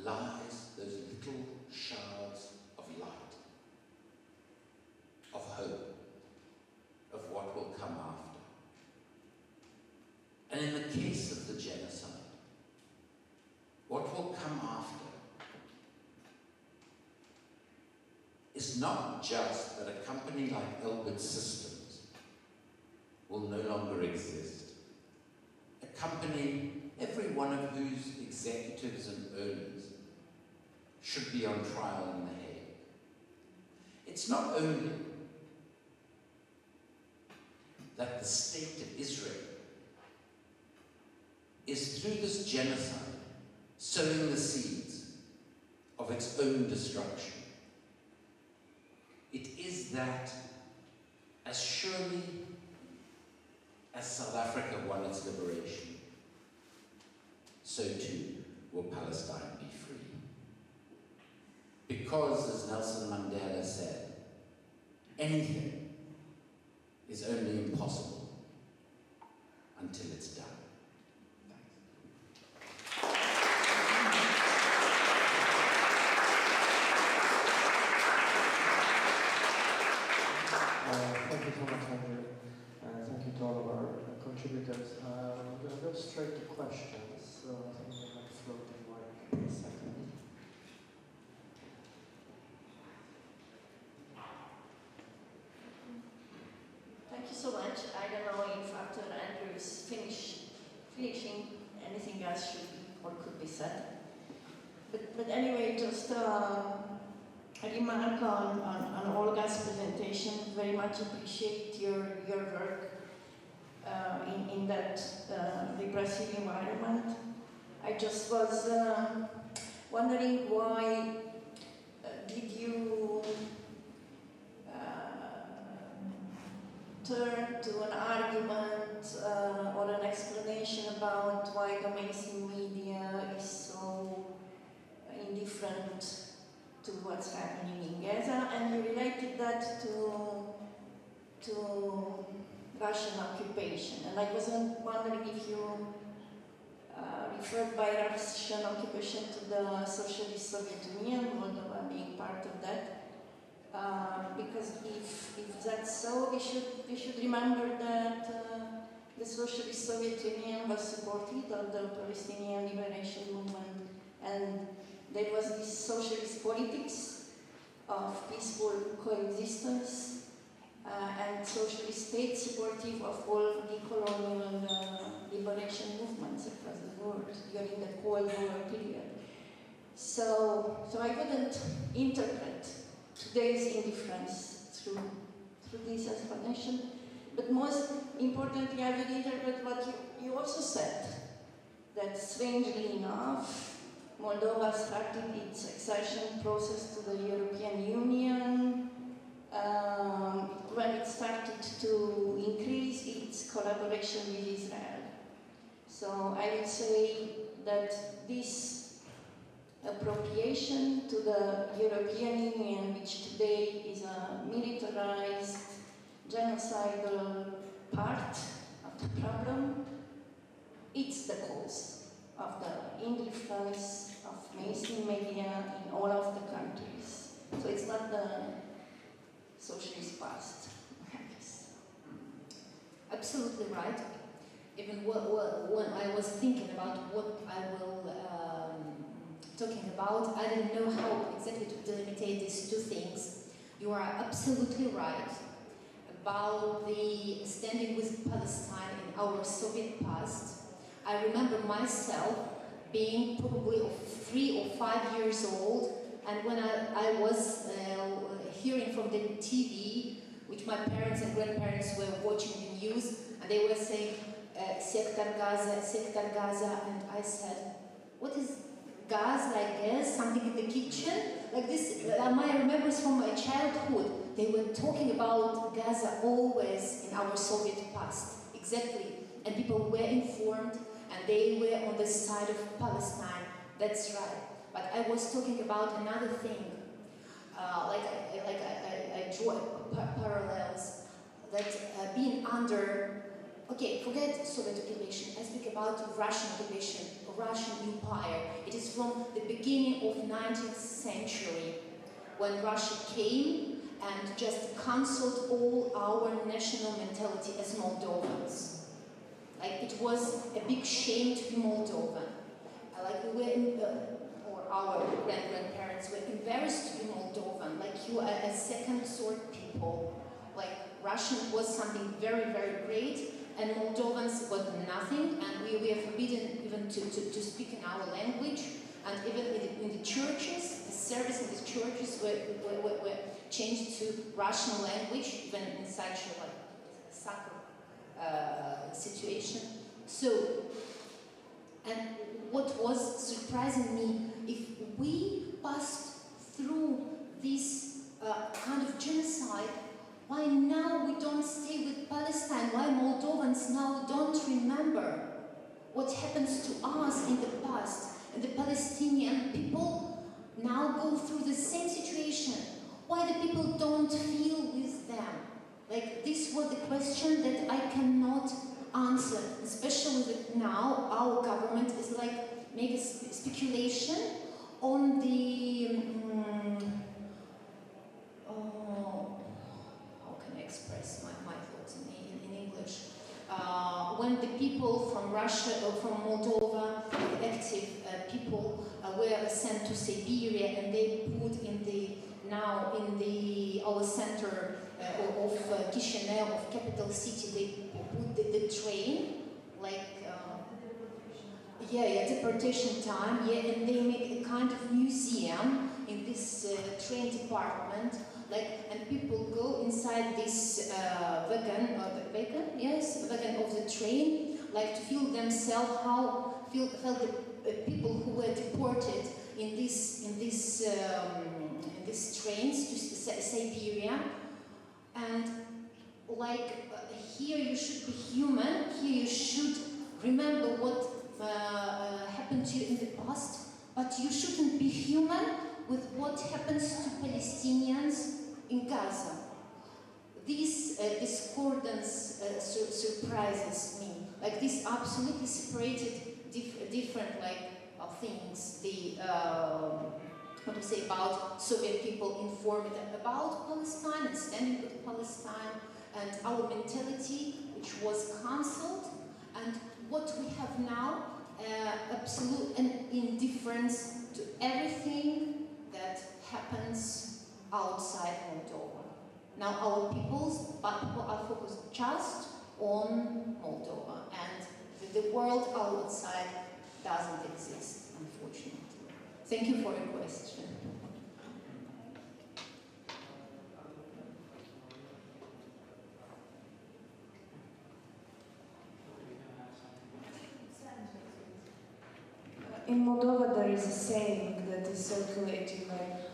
F: lies those little shards of light, of hope, of what will come after. And in the case of the genocide, what will come after is not just that a company like Elbit Systems will no longer exist. A company, every one of whose executives and owners should be on trial in The Hague. It's not only that the state of Israel is, through this genocide, sowing the seeds of its own destruction. It is that, as surely as South Africa won its liberation, so too will Palestine be free. Because, as Nelson Mandela said, anything is only impossible until it's done.
A: Thank you so much, Andrew. Thank you to all of our contributors. I'm going to go straight to questions. So I think we have a floating mic in a second.
G: Thank you so much. I don't know if after Andrew's finishing anything else should be or could be said. But anyway, just a remark on Olga's presentation. Very much appreciate your work in that repressive environment. I just was wondering why did you turn to an argument or an explanation about why the mainstream media is so indifferent to what's happening in Gaza, and you related that to Russian occupation. And I wasn't wondering if you referred by Russian occupation to the Socialist Soviet Union, Moldova being part of that. Because if that's so, we should remember that the Socialist Soviet Union was supportive of the Palestinian liberation movement, and there was this socialist politics of peaceful coexistence and socialist state supportive of all decolonial liberation movements across the world during the Cold War period. So I wouldn't interpret today's indifference through this explanation, but most importantly, I would interpret what you also said, that strangely enough, Moldova started its accession process to the European Union when it started to increase its collaboration with Israel. So I would say that this appropriation to the European Union, which today is a militarized, genocidal part of the problem, it's the cause of the indifference of mainstream media in all of the countries. So it's not the socialist past, I guess.
C: Absolutely right. Even when I was thinking about what I will talking about, I didn't know how exactly to delimitate these two things. You are absolutely right about the standing with Palestine in our Soviet past. I remember myself being probably 3 or 5 years old, and when I was hearing from the TV, which my parents and grandparents were watching the news, and they were saying, Sector Gaza, and I said, what is gas, like gas, something in the kitchen? Like this, my remembrance from my childhood, they were talking about Gaza always in our Soviet past, exactly, and people were informed, and they were on the side of Palestine, that's right. But I was talking about another thing, I draw parallels, that being under, okay, forget Soviet occupation, I speak about Russian occupation, Russian empire. It is from the beginning of 19th century, when Russia came and just cancelled all our national mentality as Moldovans. Like, it was a big shame to be Moldovan. Like, we were, or our grandparents were embarrassed to be Moldovan. Like, you a second sort people. Like Russian was something very, very great, and Moldovans got nothing, and we are forbidden even to speak in our language, and even in the churches, the service in the churches were changed to Russian language, even in such a like sacred situation. So, and what was surprising me, if we passed through this kind of genocide, why now we don't stay with Palestine? Why Moldovans now don't remember what happens to us in the past? And the Palestinian people now go through the same situation. Why the people don't feel with them? Like, this was the question that I cannot answer, especially that now our government is like making speculation on the how can I express my thoughts in English? When the people from Russia or from Moldova, the active people, were sent to Siberia, and they put in our center of Chisinau, of capital city, they put the train, like deportation time, and they make a kind of museum in this train department, and people go inside this wagon of the train, to feel themselves felt the people who were deported in these trains to Siberia, and here you should be human. Here you should remember what happened to you in the past, but you shouldn't be human with what happens to Palestinians in Gaza. This discordance surprises me. This absolutely separated different things. About Soviet people informed about Palestine and standing with Palestine, and our mentality, which was cancelled, and what we have now, absolute indifference to everything that happens outside Moldova. Now our people are focused just on Moldova, and the world outside doesn't exist, unfortunately. Thank you for your question.
H: In Moldova there is a saying that is circulating,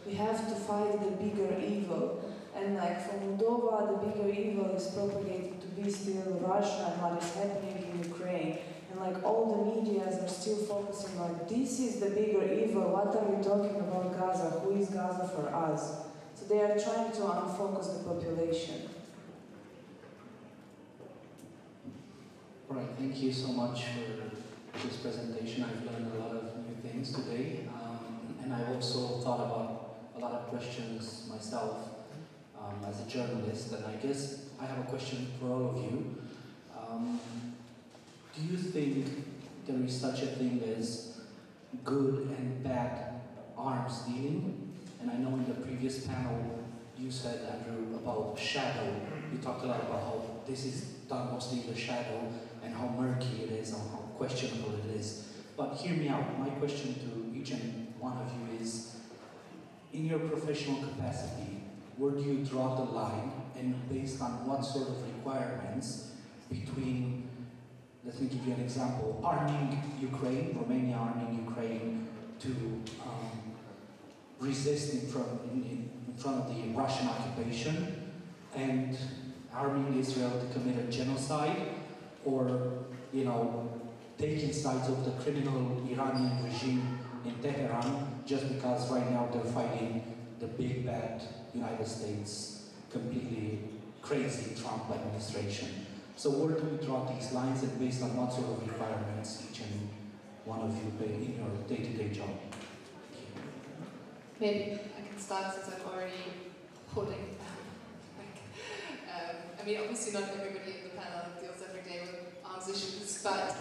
H: we have to fight the bigger evil. And for Moldova, the bigger evil is propagated to be still Russia and what is happening in Ukraine. And all the medias are still focusing on, this is the bigger evil, what are we talking about Gaza, who is Gaza for us? So they are trying to unfocus the population.
I: All right, thank you so much for this presentation. I've learned a lot of new things today, and I've also thought about a lot of questions myself as a journalist, and I guess I have a question for all of you. Do you think there is such a thing as good and bad arms dealing? And I know in the previous panel you said, Andrew, about shadow. You talked a lot about how this is done mostly in the shadow and how murky it is and how questionable it is. But hear me out. My question to each and one of you is, in your professional capacity, where do you draw the line, and based on what sort of requirements between, let me give you an example, arming Ukraine, Romania arming Ukraine to resist in front of the Russian occupation, and arming Israel to commit a genocide, or, taking sides of the criminal Iranian regime in Tehran just because right now they're fighting the big bad United States, completely crazy Trump administration. So where do we draw these lines, and based on what sort of requirements each and one of you pay in your day-to-day job?
D: Maybe I can start since I'm already holding it down. Obviously not everybody in the panel deals every day with arms issues, but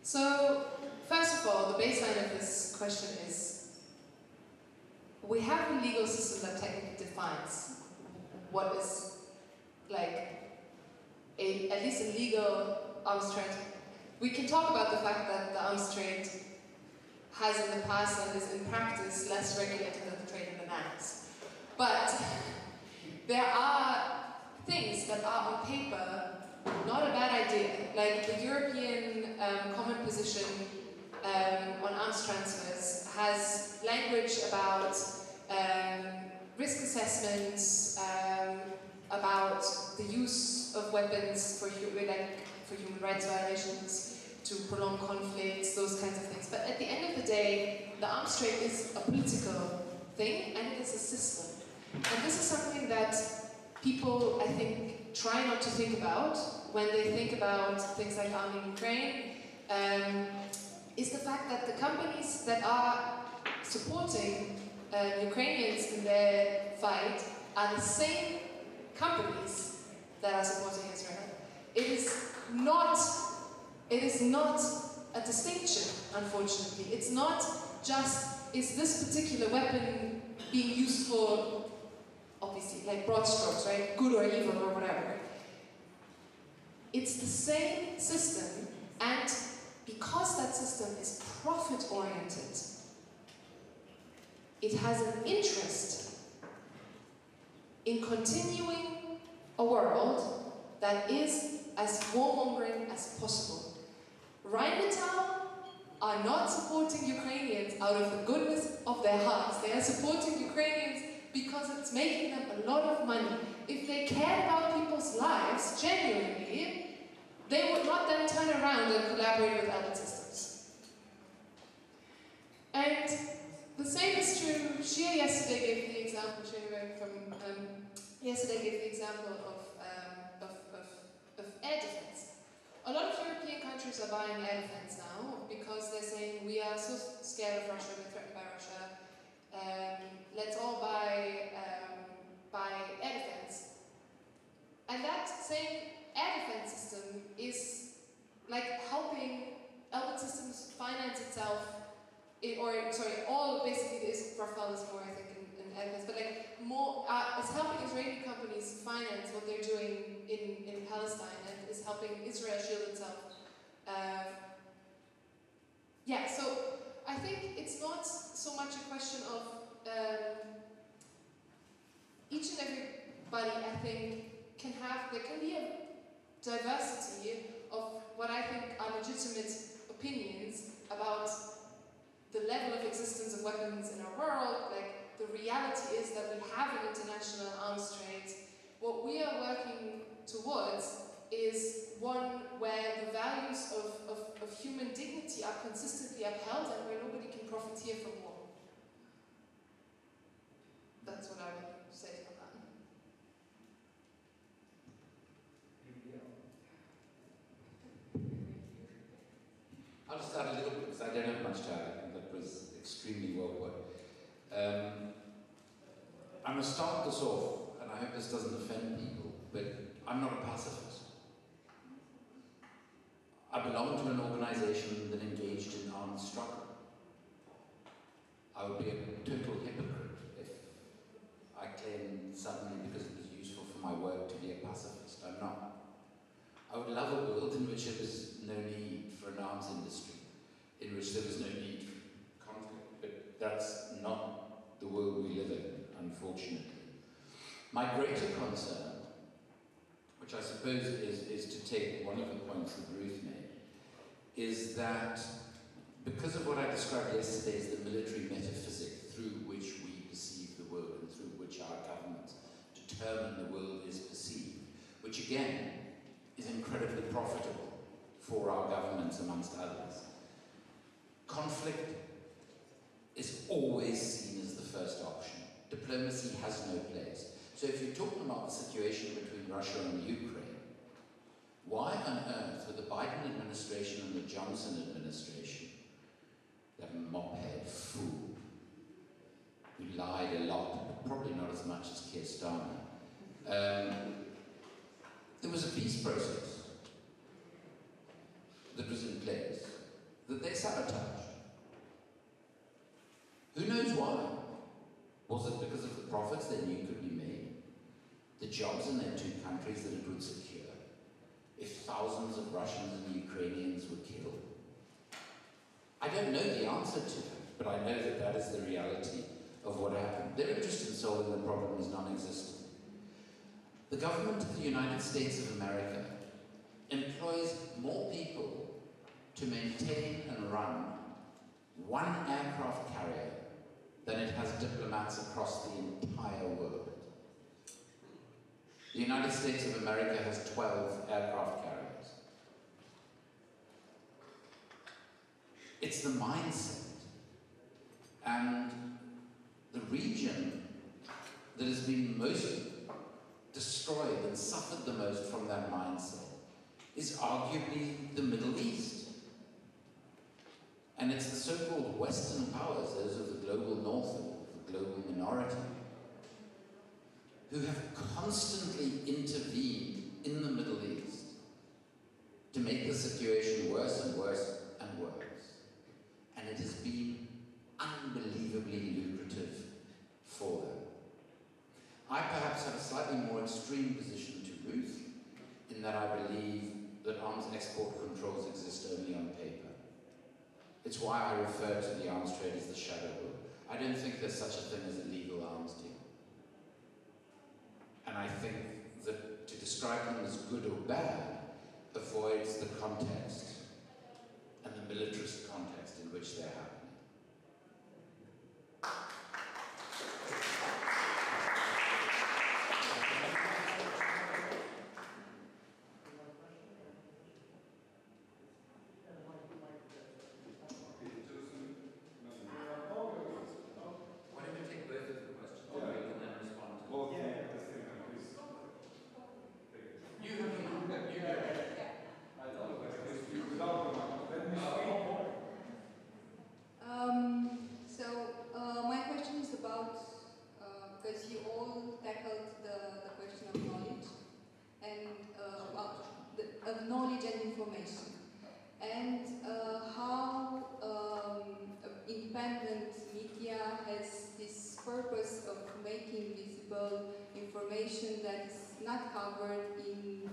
D: so first of all, the baseline of this question is, we have a legal system that technically defines what is like at least a legal arms trade. We can talk about the fact that the arms trade has in the past and is in practice less regulated than the trade in bananas. But there are things that are on paper not a bad idea, like the European Common Position on arms transfers has language about risk assessments, about the use of weapons for human rights violations, to prolong conflicts, those kinds of things. But at the end of the day, the arms trade is a political thing and it is a system. And this is something that people, I think, try not to think about when they think about things like arming Ukraine, is the fact that the companies that are supporting Ukrainians in their fight are the same companies that are supporting Israel. It is not a distinction, unfortunately. It's not just, is this particular weapon being used for, obviously, like broad strokes, right? Good or evil or whatever. It's the same system, and because that system is profit-oriented, it has an interest in continuing a world that is as warmongering as possible. Rheinmetall are not supporting Ukrainians out of the goodness of their hearts. They are supporting Ukrainians because it's making them a lot of money. If they cared about people's lives genuinely, they would not then turn around and collaborate with other systems. And the same is true. Shia yesterday gave the example, of air defense. A lot of European countries are buying air defense now because they're saying we are so scared of Russia, we're threatened by Russia. Let's all buy air defense. And that same air defense system is like helping Elbit Systems finance itself, all basically is Rafale is more, I think, in air defense, but like more, it's helping Israeli companies finance what they're doing in Palestine and is helping Israel shield itself. So I think it's not so much a question of each and everybody, I think, there can be a diversity of what I think are legitimate opinions about the level of existence of weapons in our world. Like, the reality is that we have an international arms trade. What we are working towards is one where the values of human dignity are consistently upheld and where nobody can profiteer from war. That's what I would say about that.
F: I'll just add a little bit, because I don't have much time. I think that was extremely well put. I'm going to start this off, and I hope this doesn't offend people, but I'm not a pacifist. I belong to an organization that engaged in armed struggle. I would be a total hypocrite if I claimed suddenly, because it was useful for my work, to be a pacifist. I'm not. I would love a world in which there was no need for an arms industry, in which there was no need for conflict, but that's not the world we live in, unfortunately. My greater concern, which I suppose is to take one of the points that Ruth made, is that because of what I described yesterday as the military metaphysic through which we perceive the world and through which our governments determine the world is perceived, which again is incredibly profitable for our governments amongst others. Conflict is always seen as the first option. Diplomacy has no place. So if you're talking about the situation between Russia and Ukraine, why on earth would the Biden administration and the Johnson administration, that mophead fool, who lied a lot, but probably not as much as Keir Starmer, there was a peace process that was in place that they sabotaged. Who knows why? Was it because of the profits they knew could be made? The jobs in their two countries that it would secure? If thousands of Russians and Ukrainians were killed? I don't know the answer to it, but I know that that is the reality of what happened. Their interest in solving the problem is non-existent. The government of the United States of America employs more people to maintain and run one aircraft carrier than it has diplomats across the entire world. The United States of America has 12 aircraft carriers. It's the mindset and the region that has been most destroyed and suffered the most from that mindset is arguably the Middle East. And it's the so-called Western powers, those of the global north or the global minority, who have constantly intervened in the Middle East to make the situation worse and worse and worse. And it has been unbelievably lucrative for them. I perhaps have a slightly more extreme position to Ruth, in that I believe that arms export controls exist only on paper. It's why I refer to the arms trade as the shadow war. I don't think there's such a thing as a legal arms deal. And I think that to describe them as good or bad avoids the context and the militarist context in which they're happening.
J: My question is about, because you all tackled the question of knowledge and of knowledge and information, and how independent media has this purpose of making visible information that is not covered in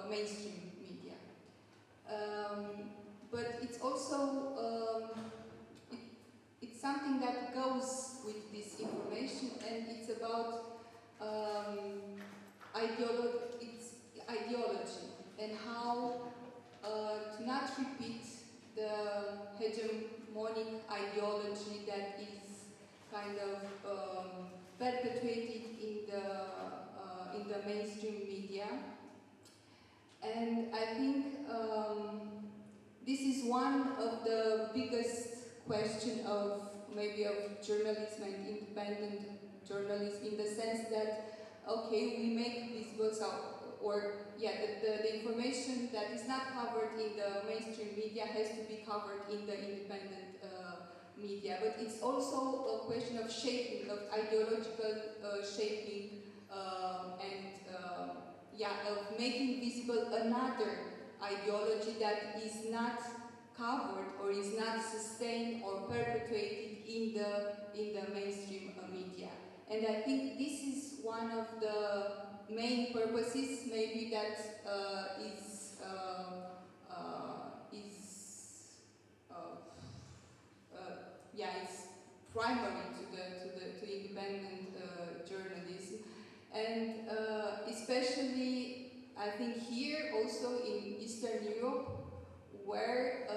J: mainstream media. But it's also it's something that goes with this information, and it's about ideology and how to not repeat the hegemonic ideology that is kind of perpetuated in the mainstream media. And I think this is one of the biggest question of journalism and independent journalism, in the sense that, okay, we make visible the information that is not covered in the mainstream media has to be covered in the independent media. But it's also a question of shaping, of ideological shaping, of making visible another ideology that is not covered or is not sustained or perpetuated in the mainstream media. And I think this is one of the main purposes, maybe, that it's primary to independent journalism, and especially I think here also in Eastern Europe, where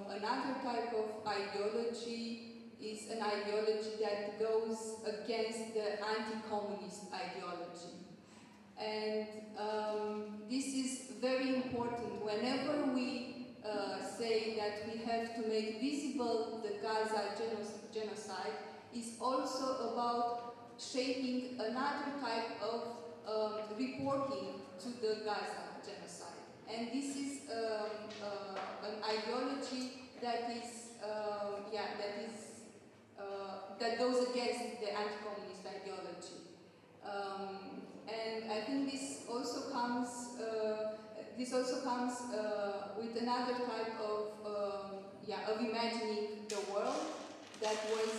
J: another type of ideology is an ideology that goes against the anti-communist ideology. And this is very important. Whenever we say that we have to make visible the Gaza genocide, is also about shaping another type of reporting to the Gaza genocide. And this is an ideology that that goes against the anti-communist ideology. And I think this also comes with another type of imagining the world that was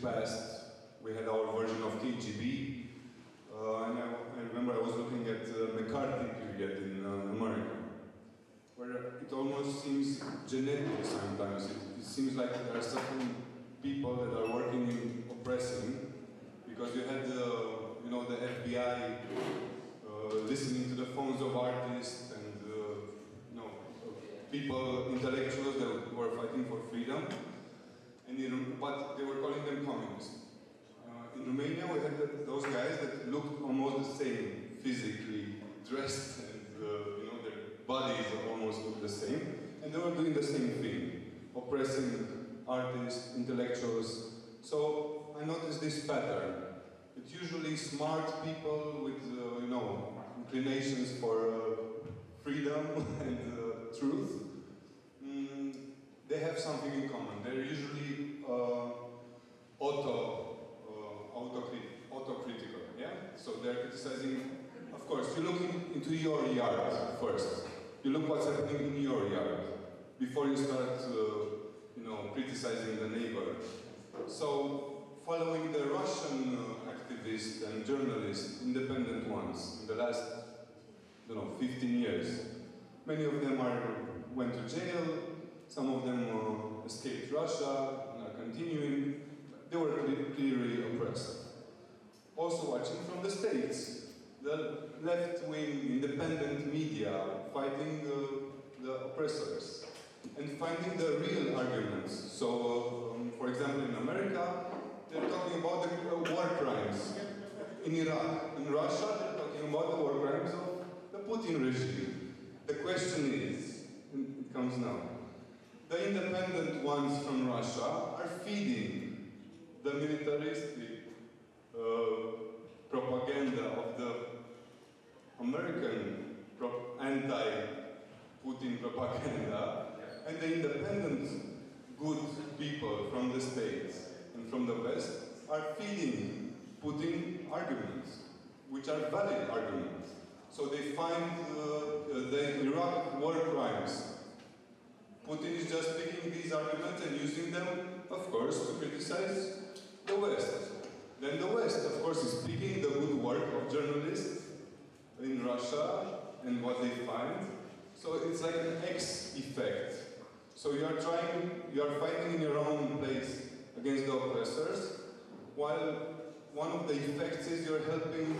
K: past, we had our version of KGB, and I remember I was looking at the McCarthy period in America, where it almost seems genetic sometimes. It seems like there are certain people that are working in oppressing, because you had the FBI listening to the phones of artists and people, intellectuals that were fighting for freedom, but they were calling them communists. In Romania, we had those guys that looked almost the same, physically dressed, and their bodies almost looked the same, and they were doing the same thing, oppressing artists, intellectuals. So I noticed this pattern. It's usually smart people with, inclinations for freedom and truth. They have something in common. They're usually autocritical, yeah? So they're criticizing, of course, you look into your yard first. You look what's happening in your yard before you start, criticizing the neighbor. So, following the Russian activists and journalists, independent ones, in the last, 15 years, many of them went to jail, some of them escaped Russia and are continuing. They were clearly oppressed. Also watching from the States, the left-wing independent media fighting the oppressors and finding the real arguments. So, for example, in America, they're talking about the war crimes in Iraq. In Russia, they're talking about the war crimes of the Putin regime. The question is, and it comes now, the independent ones from Russia are feeding the militaristic propaganda of the American anti-Putin propaganda, and the independent good people from the States and from the West are feeding Putin arguments, which are valid arguments. So they find the Iraq war crimes. Putin is just picking these arguments and using them, of course, to criticize the West. Then the West, of course, is picking the good work of journalists in Russia and what they find. So it's like an X effect. So you are fighting in your own place against the oppressors, while one of the effects is you're helping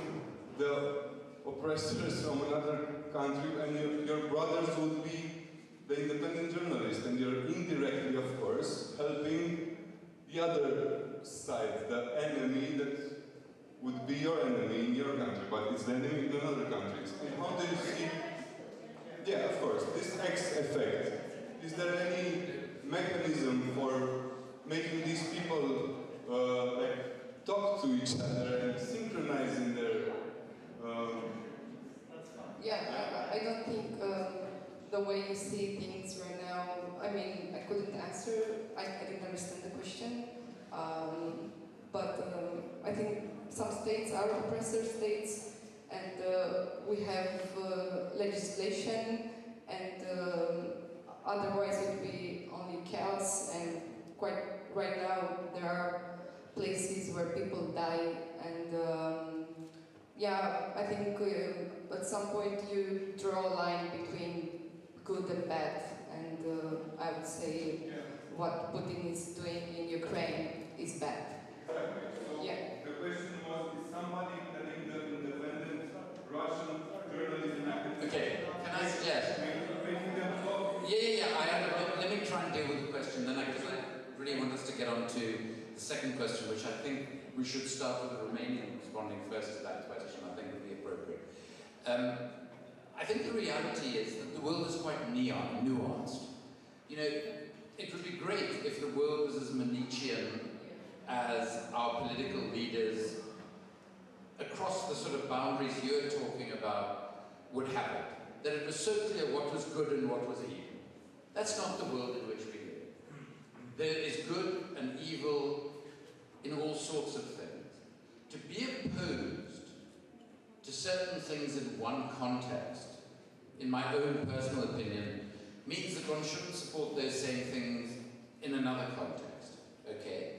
K: the oppressors from another country, and your brothers would be the independent journalist, and you're indirectly, of course, helping the other side, the enemy that would be your enemy in your country, but it's the enemy in another country. And how do you see? Yeah, of course, this X effect. Is there any mechanism for making these people talk to each other and synchronize in their?
E: I don't think the way you see things right now. I mean, I couldn't answer. I didn't understand the question. But I think some states are oppressor states, and we have legislation, and otherwise it would be only chaos. And right now there are places where people die, and I think at some point you draw a line between good and bad, and I would say what Putin is doing in Ukraine is bad.
K: So the question was, is somebody telling the independent Russian journalism activists?
F: Okay, can I suggest?
K: Making them talk?
F: Let me try and deal with the question, then, because I really want us to get on to the second question, which I think we should start with the Romanian responding first to that question. I think would be appropriate. I think the reality is that the world is quite nuanced. It would be great if the world was as Manichean as our political leaders across the sort of boundaries you're talking about would have it. That it was so clear what was good and what was evil. That's not the world in which we live. There is good and evil in all sorts of things. To be opposed to certain things in one context, in my own personal opinion, means that one shouldn't support those same things in another context. Okay?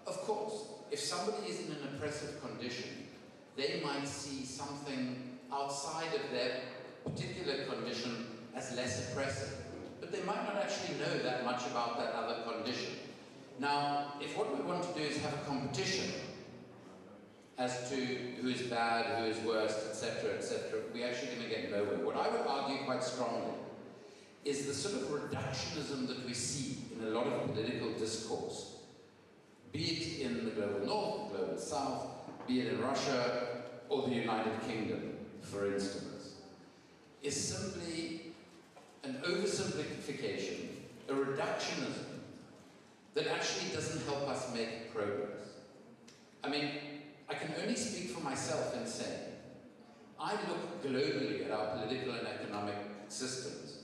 F: Of course, if somebody is in an oppressive condition, they might see something outside of their particular condition as less oppressive. But they might not actually know that much about that other condition. Now, if what we want to do is have a competition as to who is bad, who is worst, etc., we're actually going to get nowhere. What I would argue quite strongly is the sort of reductionism that we see in a lot of political discourse, be it in the global north, the global south, be it in Russia or the United Kingdom, for instance, is simply an oversimplification, a reductionism that actually doesn't help us make progress. I mean, I can only speak for myself in saying, I look globally at our political and economic systems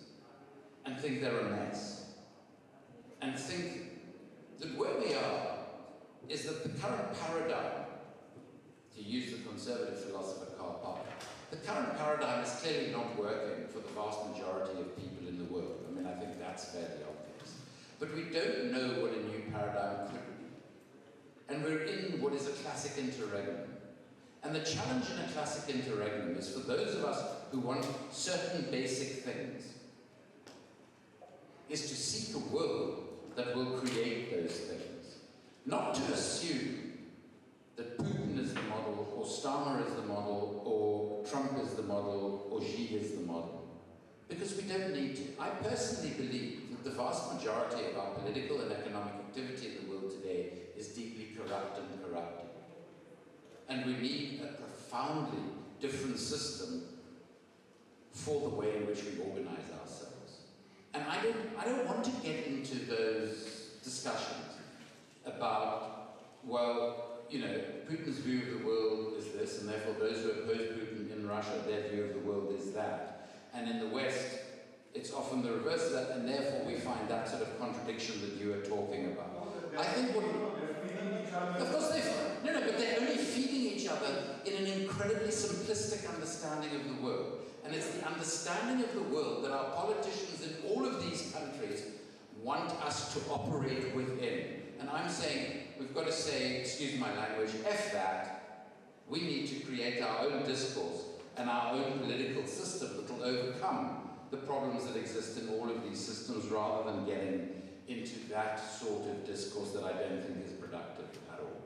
F: and think they're a mess. And think that where we are is that the current paradigm, to use the conservative philosopher Karl Popper, the current paradigm is clearly not working for the vast majority of people in the world. I mean, I think that's fairly obvious. But we don't know what a new paradigm could be. And we're in what is a classic interregnum. And the challenge in a classic interregnum is for those of us who want certain basic things, is to seek a world that will create those things. Not to assume that Putin is the model, or Starmer is the model, or Trump is the model, or Xi is the model. Because we don't need to. I personally believe that the vast majority of our political and economic activity in the world today is deeply corrupt and corrupted. And we need a profoundly different system for the way in which we organize ourselves. And I don't want to get into those discussions about, well, you know, Putin's view of the world is this, and therefore those who oppose Putin in Russia, their view of the world is that. And in the West, it's often the reverse of that, and therefore we find that sort of contradiction that you are talking about. I think what... Of course but they're only feeding each other in an incredibly simplistic understanding of the world. And it's the understanding of the world that our politicians in all of these countries want us to operate within. And I'm saying, we've got to say, excuse my language, F that. We need to create our own discourse and our own political system that will overcome the problems that exist in all of these systems, rather than getting into that sort of discourse that I don't think is productive at all.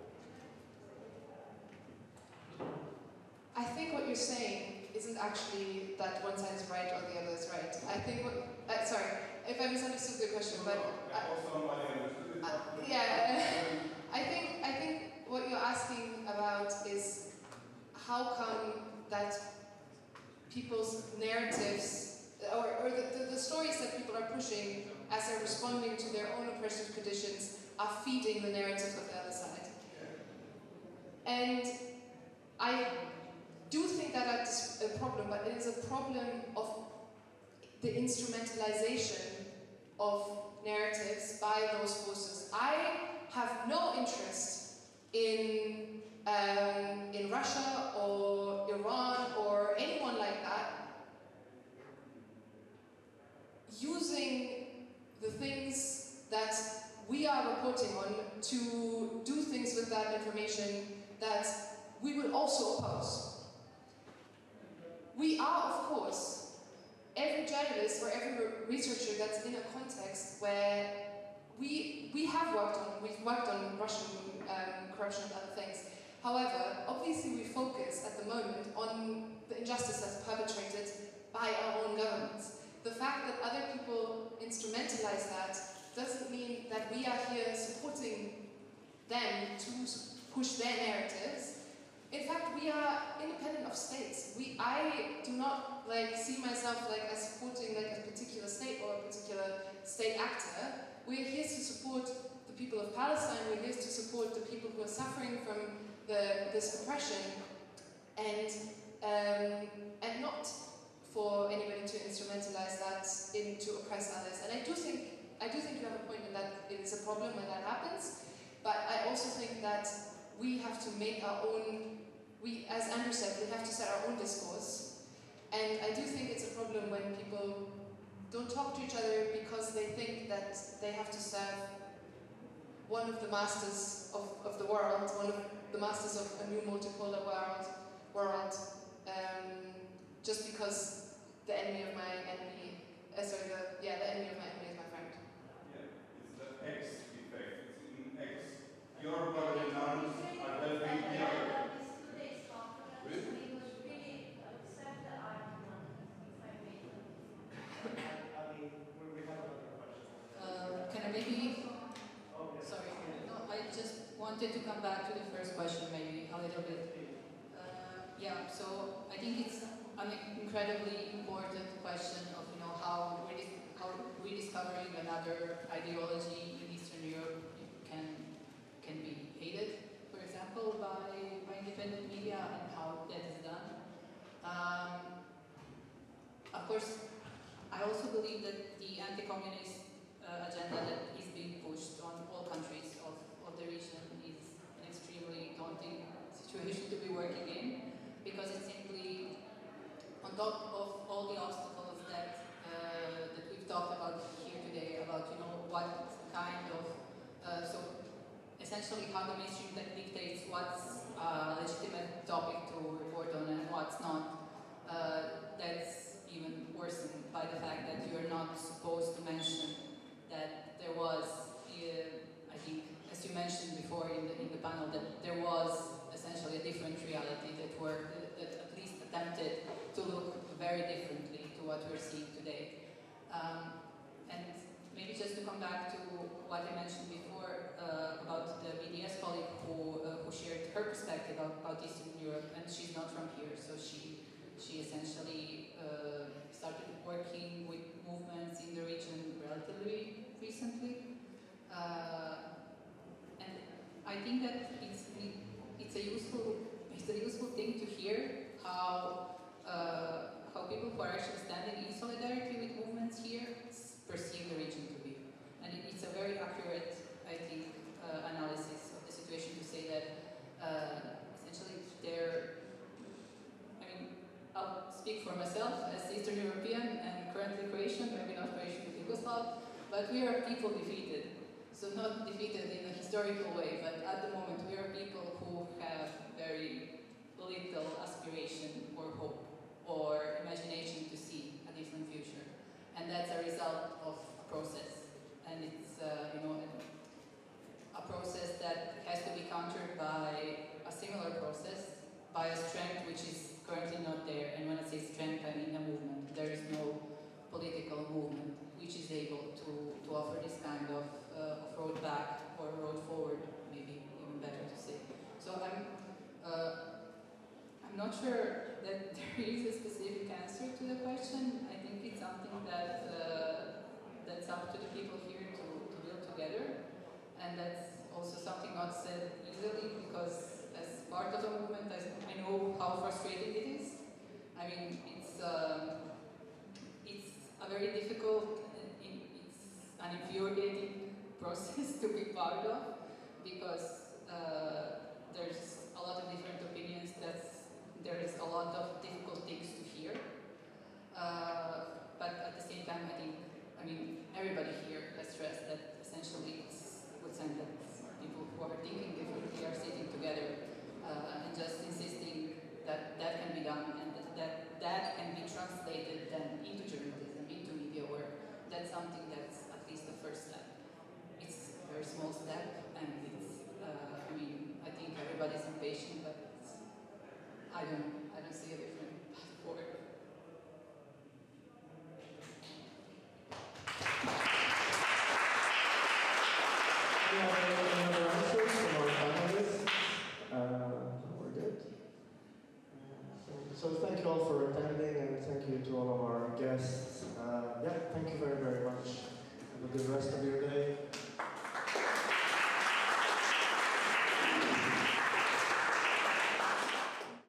D: I think what you're saying isn't actually that one side is right or the other is right. I think what... sorry, if I misunderstood the question, but... I think what you're asking about is how come that people's narratives, or the stories that people are pushing as they're responding to their own oppressive conditions are feeding the narratives of the other side. And I do think that that's a problem, but it is a problem of the instrumentalization of narratives by those forces. I have no interest in Russia or Iran or anyone like that using the things that we are reporting on to do things with that information that we will also oppose. We are, of course, every journalist or every researcher that's in a context where we've worked on Russian corruption and other things. However, obviously we focus at the moment on the injustice that's perpetrated by our own governments. The fact that other people instrumentalize that doesn't mean that we are here supporting them to push their narratives. In fact, we are independent of states. I do not see myself as supporting a particular state or a particular state actor. We're here to support the people of Palestine. We're here to support the people who are suffering from this oppression, and not for anybody to instrumentalize that to oppress others. And I do think you have a point in that it is a problem when that happens. But I also think that we have to make our own. As Andrew said, we have to set our own discourse. And I do think it's a problem when people don't talk to each other because they think that they have to serve one of the masters of the world, one of the masters of a new multipolar world, just because the enemy of my enemy, the enemy of my enemy is my friend.
K: Yeah, it's the X effect. It's in X. Your brother and arms are helping the other. Really?
B: Can I maybe? Sorry, no, I just wanted to come back to the first question maybe a little bit. Yeah, so I think it's an incredibly important question of how rediscovering another ideology in Eastern Europe can be aided, for example, by independent media and how that is done. Of course, I also believe that the anti-communist agenda that is being pushed on all countries of the region is an extremely daunting situation to be working in, because it's simply on top of all the obstacles that we've talked about here today, about what kind of so essentially how the mainstream that dictates what's a legitimate topic to report on and what's not. That's even worsened by the fact that you're not supposed to mention that there was, I think, as you mentioned before in the panel, that there was essentially a different reality that at least attempted to look very differently to what we're seeing today. And maybe just to come back to what I mentioned before about the BDS colleague who shared her perspective about Eastern Europe, and she's not from here, so she essentially started working with movements in the region relatively recently, and I think that it's a useful thing to hear how people who are actually standing in solidarity with movements here perceive the region to be, and it's a very accurate, I think, analysis of the situation to say that essentially I'll speak for myself as Eastern European and currently Croatian, maybe not Croatian with Yugoslav, but we are people defeated. So not defeated in a historical way, but at the moment we are people who have very little aspiration or hope or imagination to see a different future. And that's a result of a process. And it's a process that has to be countered by a similar process, by a strength which is currently not there. And when I say strength, I mean a movement. There is no political movement which is able to offer this kind of road back or road forward, maybe even better to say. So I'm not sure that there is a specific answer to the question. I think it's something that's up to the people here to build together, and that's also something not said easily, because as part of the movement, I know how frustrating it is. I mean, it's a very difficult, it's an infuriating process to be part of, because there's a lot of different opinions, there is a lot of difficult things to hear. But at the same time, I mean, everybody here has stressed that essentially it's a good sign that people who are thinking differently are sitting together and just insisting that that can be done, and that can be translated then into journalism, into media work. That's something that's at least the first step. It's a very small step, and it's, I think everybody's impatient, but I don't see a different path forward.
A: Yeah.